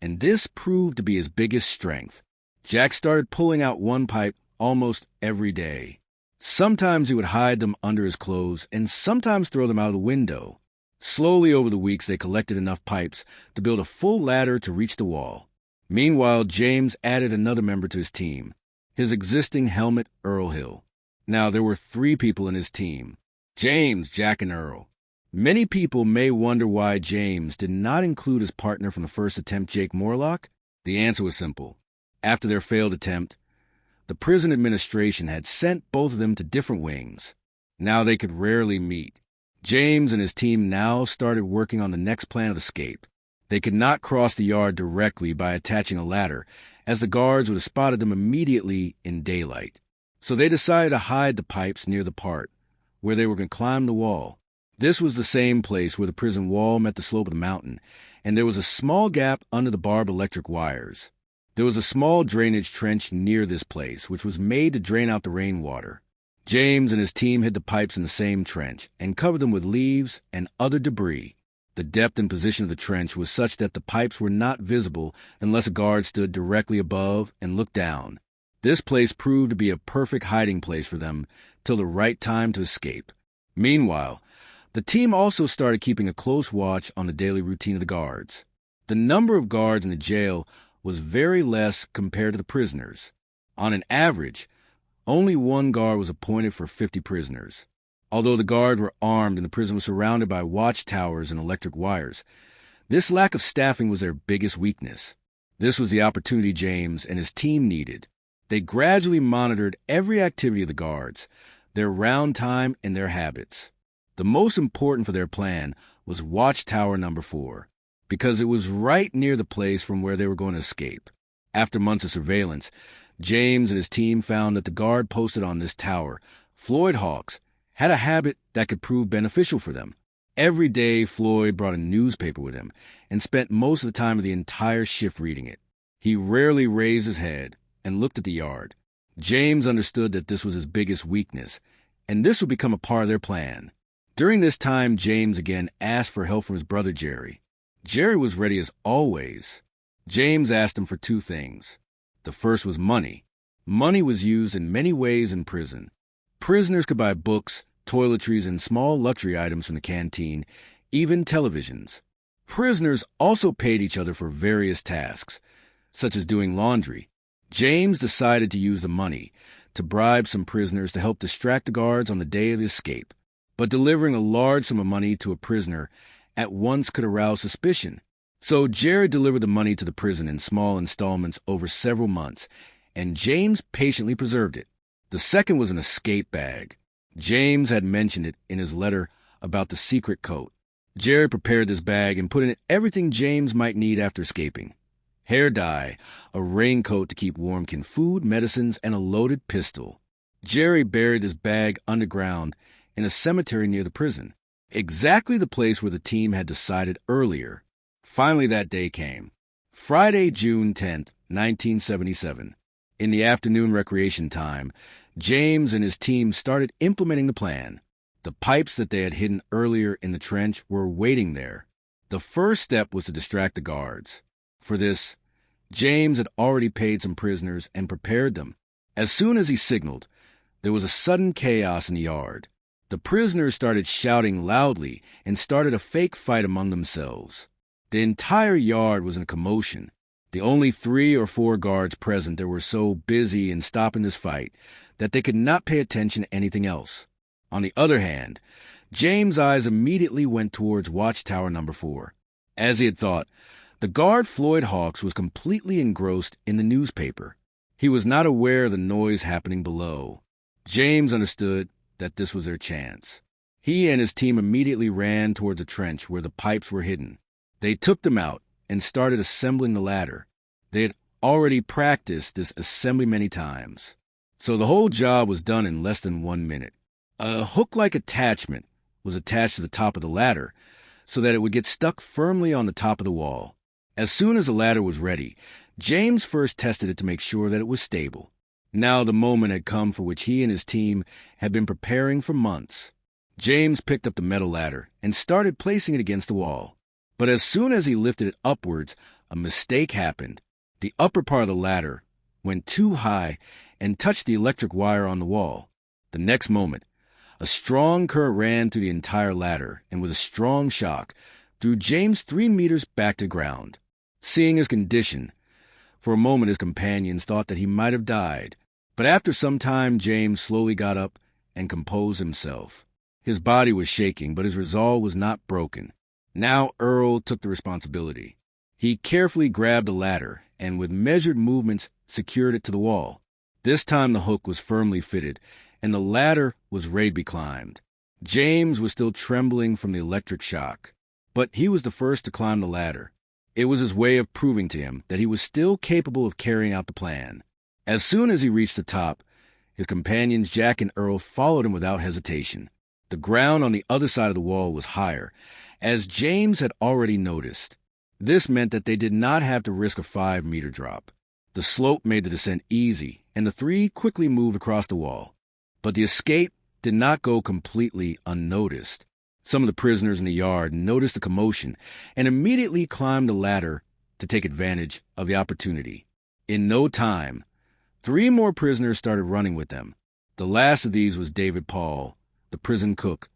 and this proved to be his biggest strength. Jack started pulling out one pipe almost every day. Sometimes he would hide them under his clothes and sometimes throw them out of the window. Slowly over the weeks, they collected enough pipes to build a full ladder to reach the wall. Meanwhile, James added another member to his team, his existing helmet, Earl Hill. Now, there were 3 people in his team, James, Jack, and Earl. Many people may wonder why James did not include his partner from the first attempt, Jake Morlock. The answer was simple. After their failed attempt, the prison administration had sent both of them to different wings. Now they could rarely meet. James and his team now started working on the next plan of escape. They could not cross the yard directly by attaching a ladder, as the guards would have spotted them immediately in daylight. So they decided to hide the pipes near the part where they were going to climb the wall. This was the same place where the prison wall met the slope of the mountain, and there was a small gap under the barbed electric wires. There was a small drainage trench near this place, which was made to drain out the rainwater. James and his team hid the pipes in the same trench and covered them with leaves and other debris. The depth and position of the trench was such that the pipes were not visible unless a guard stood directly above and looked down. This place proved to be a perfect hiding place for them till the right time to escape. Meanwhile, the team also started keeping a close watch on the daily routine of the guards. The number of guards in the jail was very less compared to the prisoners. On an average, only 1 guard was appointed for 50 prisoners. Although the guards were armed and the prison was surrounded by watchtowers and electric wires, this lack of staffing was their biggest weakness. This was the opportunity James and his team needed. They gradually monitored every activity of the guards, their round time and their habits. The most important for their plan was Watchtower number 4, because it was right near the place from where they were going to escape. After months of surveillance, James and his team found that the guard posted on this tower, Floyd Hawks, had a habit that could prove beneficial for them. Every day, Floyd brought a newspaper with him and spent most of the time of the entire shift reading it. He rarely raised his head and looked at the yard. James understood that this was his biggest weakness, and this would become a part of their plan. During this time, James again asked for help from his brother Jerry. Jerry was ready as always. James asked him for 2 things. The first was money. Money was used in many ways in prison. Prisoners could buy books, toiletries, and small luxury items from the canteen, even televisions. Prisoners also paid each other for various tasks, such as doing laundry. James decided to use the money to bribe some prisoners to help distract the guards on the day of the escape. But delivering a large sum of money to a prisoner at once could arouse suspicion. So Jerry delivered the money to the prison in small installments over several months, and James patiently preserved it. The second was an escape bag. James had mentioned it in his letter about the secret coat. Jerry prepared this bag and put in it everything James might need after escaping. Hair dye, a raincoat to keep warm, canned food, medicines, and a loaded pistol. Jerry buried this bag underground in a cemetery near the prison, exactly the place where the team had decided earlier. Finally, that day came. Friday, June 10th, 1977. In the afternoon recreation time, James and his team started implementing the plan. The pipes that they had hidden earlier in the trench were waiting there. The first step was to distract the guards. For this, James had already paid some prisoners and prepared them. As soon as he signaled, there was a sudden chaos in the yard. The prisoners started shouting loudly and started a fake fight among themselves. The entire yard was in a commotion. The only 3 or 4 guards present there were so busy in stopping this fight that they could not pay attention to anything else. On the other hand, James' eyes immediately went towards Watchtower number 4. As he had thought, the guard Floyd Hawks was completely engrossed in the newspaper. He was not aware of the noise happening below. James understood that this was their chance. He and his team immediately ran towards a trench where the pipes were hidden. They took them out and started assembling the ladder. They had already practiced this assembly many times, so the whole job was done in less than 1 minute. A hook-like attachment was attached to the top of the ladder so that it would get stuck firmly on the top of the wall. As soon as the ladder was ready, James first tested it to make sure that it was stable. Now the moment had come for which he and his team had been preparing for months. James picked up the metal ladder and started placing it against the wall. But as soon as he lifted it upwards, a mistake happened. The upper part of the ladder went too high and touched the electric wire on the wall. The next moment, a strong current ran through the entire ladder and with a strong shock threw James 3 meters back to ground. Seeing his condition, for a moment his companions thought that he might have died. But after some time, James slowly got up and composed himself. His body was shaking, but his resolve was not broken. Now Earl took the responsibility. He carefully grabbed the ladder and with measured movements secured it to the wall. This time the hook was firmly fitted and the ladder was ready to be climbed. James was still trembling from the electric shock, but he was the first to climb the ladder. It was his way of proving to him that he was still capable of carrying out the plan. As soon as he reached the top, his companions Jack and Earl followed him without hesitation. The ground on the other side of the wall was higher, as James had already noticed. This meant that they did not have to risk a 5-meter drop. The slope made the descent easy, and the 3 quickly moved across the wall. But the escape did not go completely unnoticed. Some of the prisoners in the yard noticed the commotion and immediately climbed the ladder to take advantage of the opportunity. In no time, 3 more prisoners started running with them. The last of these was David Paul, the prison cook,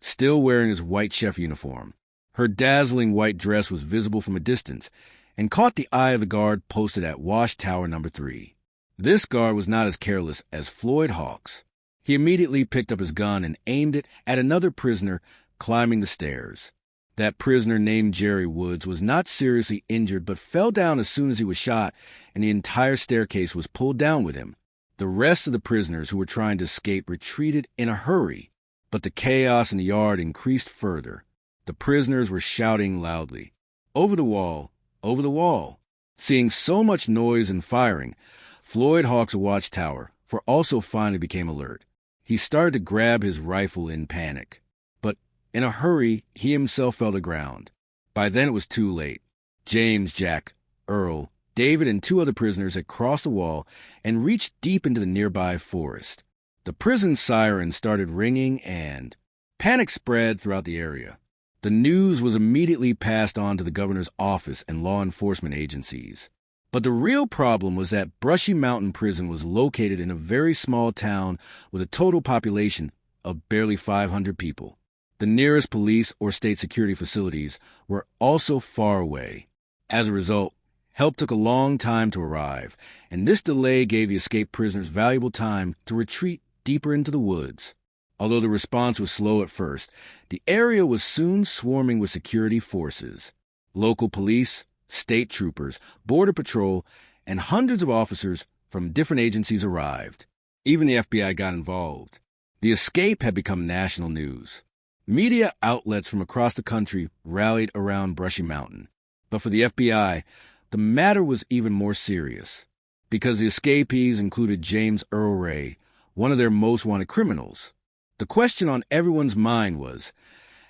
still wearing his white chef uniform. Her dazzling white dress was visible from a distance and caught the eye of the guard posted at Watchtower number 3. This guard was not as careless as Floyd Hawks. He immediately picked up his gun and aimed it at another prisoner climbing the stairs. That prisoner named Jerry Woods was not seriously injured but fell down as soon as he was shot, and the entire staircase was pulled down with him. The rest of the prisoners who were trying to escape retreated in a hurry. But the chaos in the yard increased further. The prisoners were shouting loudly, "Over the wall! Over the wall!" Seeing so much noise and firing, Floyd Hawks, a watchtower, also finally became alert. He started to grab his rifle in panic. But in a hurry, he himself fell to the ground. By then it was too late. James, Jack, Earl, David, and 2 other prisoners had crossed the wall and reached deep into the nearby forest. The prison siren started ringing and panic spread throughout the area. The news was immediately passed on to the governor's office and law enforcement agencies. But the real problem was that Brushy Mountain Prison was located in a very small town with a total population of barely 500 people. The nearest police or state security facilities were also far away. As a result, help took a long time to arrive, and this delay gave the escaped prisoners valuable time to retreat deeper into the woods. Although the response was slow at first, the area was soon swarming with security forces. Local police, state troopers, border patrol, and hundreds of officers from different agencies arrived. Even the FBI got involved. The escape had become national news. Media outlets from across the country rallied around Brushy Mountain. But for the FBI, the matter was even more serious, because the escapees included James Earl Ray, one of their most wanted criminals. The question on everyone's mind was,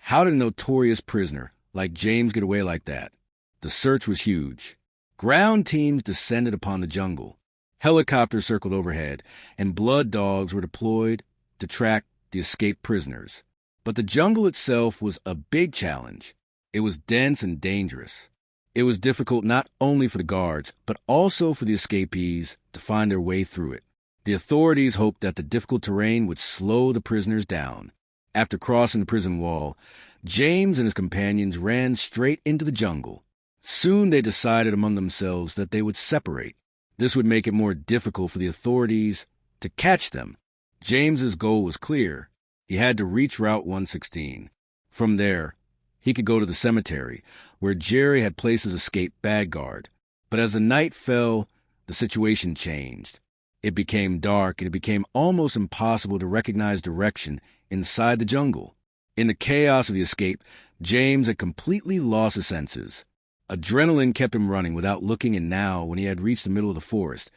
how did a notorious prisoner like James get away like that? The search was huge. Ground teams descended upon the jungle. Helicopters circled overhead, and blood dogs were deployed to track the escaped prisoners. But the jungle itself was a big challenge. It was dense and dangerous. It was difficult not only for the guards, but also for the escapees to find their way through it. The authorities hoped that the difficult terrain would slow the prisoners down. After crossing the prison wall, James and his companions ran straight into the jungle. Soon they decided among themselves that they would separate. This would make it more difficult for the authorities to catch them. James's goal was clear. He had to reach Route 116. From there, he could go to the cemetery, where Jerry had placed his escaped bag guard. But as the night fell, the situation changed. It became dark, and it became almost impossible to recognize direction inside the jungle. In the chaos of the escape, James had completely lost his senses. Adrenaline kept him running without looking, and now, when he had reached the middle of the forest,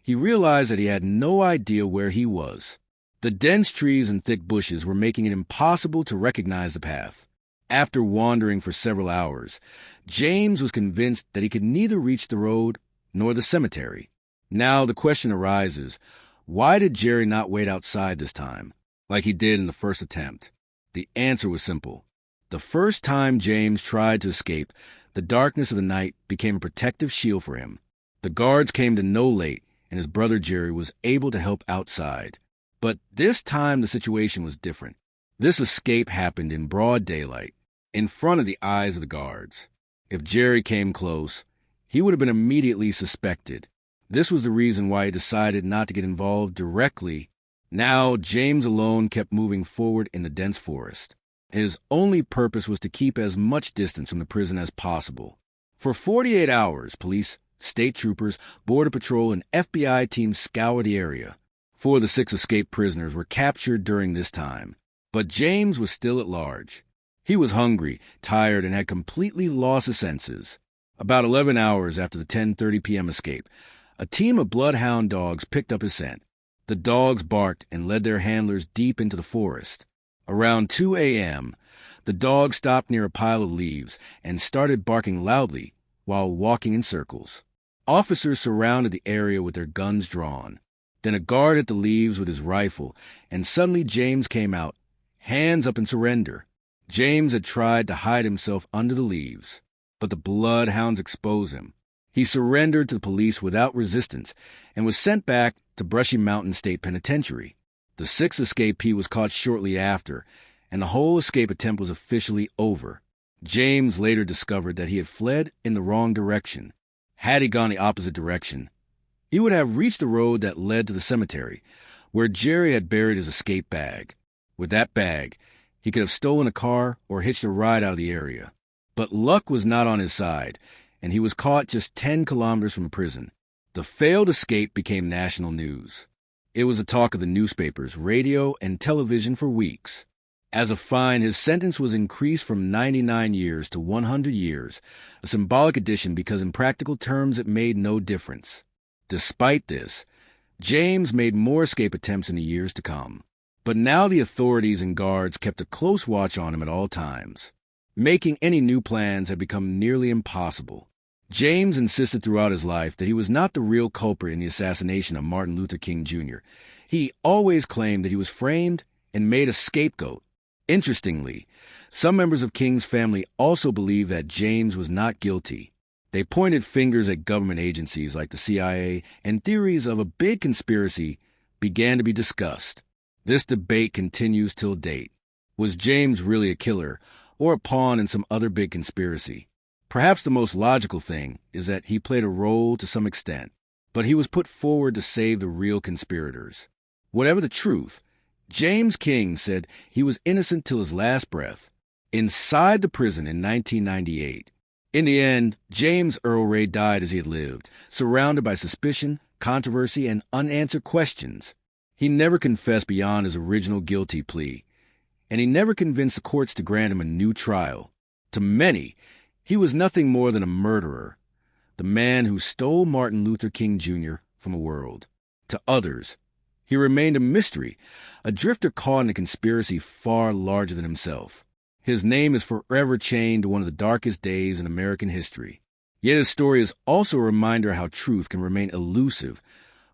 he realized that he had no idea where he was. The dense trees and thick bushes were making it impossible to recognize the path. After wandering for several hours, James was convinced that he could neither reach the road nor the cemetery. Now the question arises, why did Jerry not wait outside this time, like he did in the first attempt? The answer was simple. The first time James tried to escape, the darkness of the night became a protective shield for him. The guards came to know late, and his brother Jerry was able to help outside. But this time the situation was different. This escape happened in broad daylight, in front of the eyes of the guards. If Jerry came close, he would have been immediately suspected. This was the reason why he decided not to get involved directly. Now, James alone kept moving forward in the dense forest. His only purpose was to keep as much distance from the prison as possible. For 48 hours, police, state troopers, border patrol, and FBI teams scoured the area. 4 of the 6 escaped prisoners were captured during this time. But James was still at large. He was hungry, tired, and had completely lost his senses. About 11 hours after the 10:30 p.m. escape, a team of bloodhound dogs picked up his scent. The dogs barked and led their handlers deep into the forest. Around 2 a.m., the dogs stopped near a pile of leaves and started barking loudly while walking in circles. Officers surrounded the area with their guns drawn. Then a guard hit the leaves with his rifle, and suddenly James came out, hands up in surrender. James had tried to hide himself under the leaves, but the bloodhounds exposed him. He surrendered to the police without resistance and was sent back to Brushy Mountain State Penitentiary. The 6th escapee was caught shortly after, and the whole escape attempt was officially over. James later discovered that he had fled in the wrong direction. Had he gone the opposite direction, he would have reached the road that led to the cemetery, where Jerry had buried his escape bag. With that bag, he could have stolen a car or hitched a ride out of the area. But luck was not on his side, and he was caught just 10 kilometers from the prison. The failed escape became national news. It was the talk of the newspapers, radio, and television for weeks. As a fine, his sentence was increased from 99 years to 100 years, a symbolic addition because in practical terms it made no difference. Despite this, James made more escape attempts in the years to come. But now the authorities and guards kept a close watch on him at all times. Making any new plans had become nearly impossible. James insisted throughout his life that he was not the real culprit in the assassination of Martin Luther King Jr. He always claimed that he was framed and made a scapegoat. Interestingly, some members of King's family also believed that James was not guilty. They pointed fingers at government agencies like the CIA, and theories of a big conspiracy began to be discussed. This debate continues till date. Was James really a killer or a pawn in some other big conspiracy? Perhaps the most logical thing is that he played a role to some extent, but he was put forward to save the real conspirators. Whatever the truth, James King said he was innocent till his last breath, inside the prison in 1998. In the end, James Earl Ray died as he had lived, surrounded by suspicion, controversy, and unanswered questions. He never confessed beyond his original guilty plea, and he never convinced the courts to grant him a new trial. To many, he was nothing more than a murderer, the man who stole Martin Luther King Jr. from the world. To others, he remained a mystery, a drifter caught in a conspiracy far larger than himself. His name is forever chained to one of the darkest days in American history. Yet his story is also a reminder how truth can remain elusive,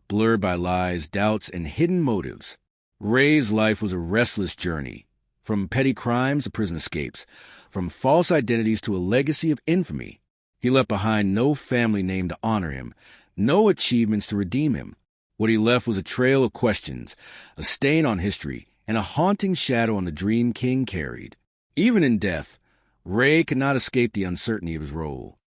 blurred by lies, doubts, and hidden motives. Ray's life was a restless journey, from petty crimes to prison escapes, from false identities to a legacy of infamy. He left behind no family name to honor him, no achievements to redeem him. What he left was a trail of questions, a stain on history, and a haunting shadow on the dream King carried. Even in death, Ray could not escape the uncertainty of his role.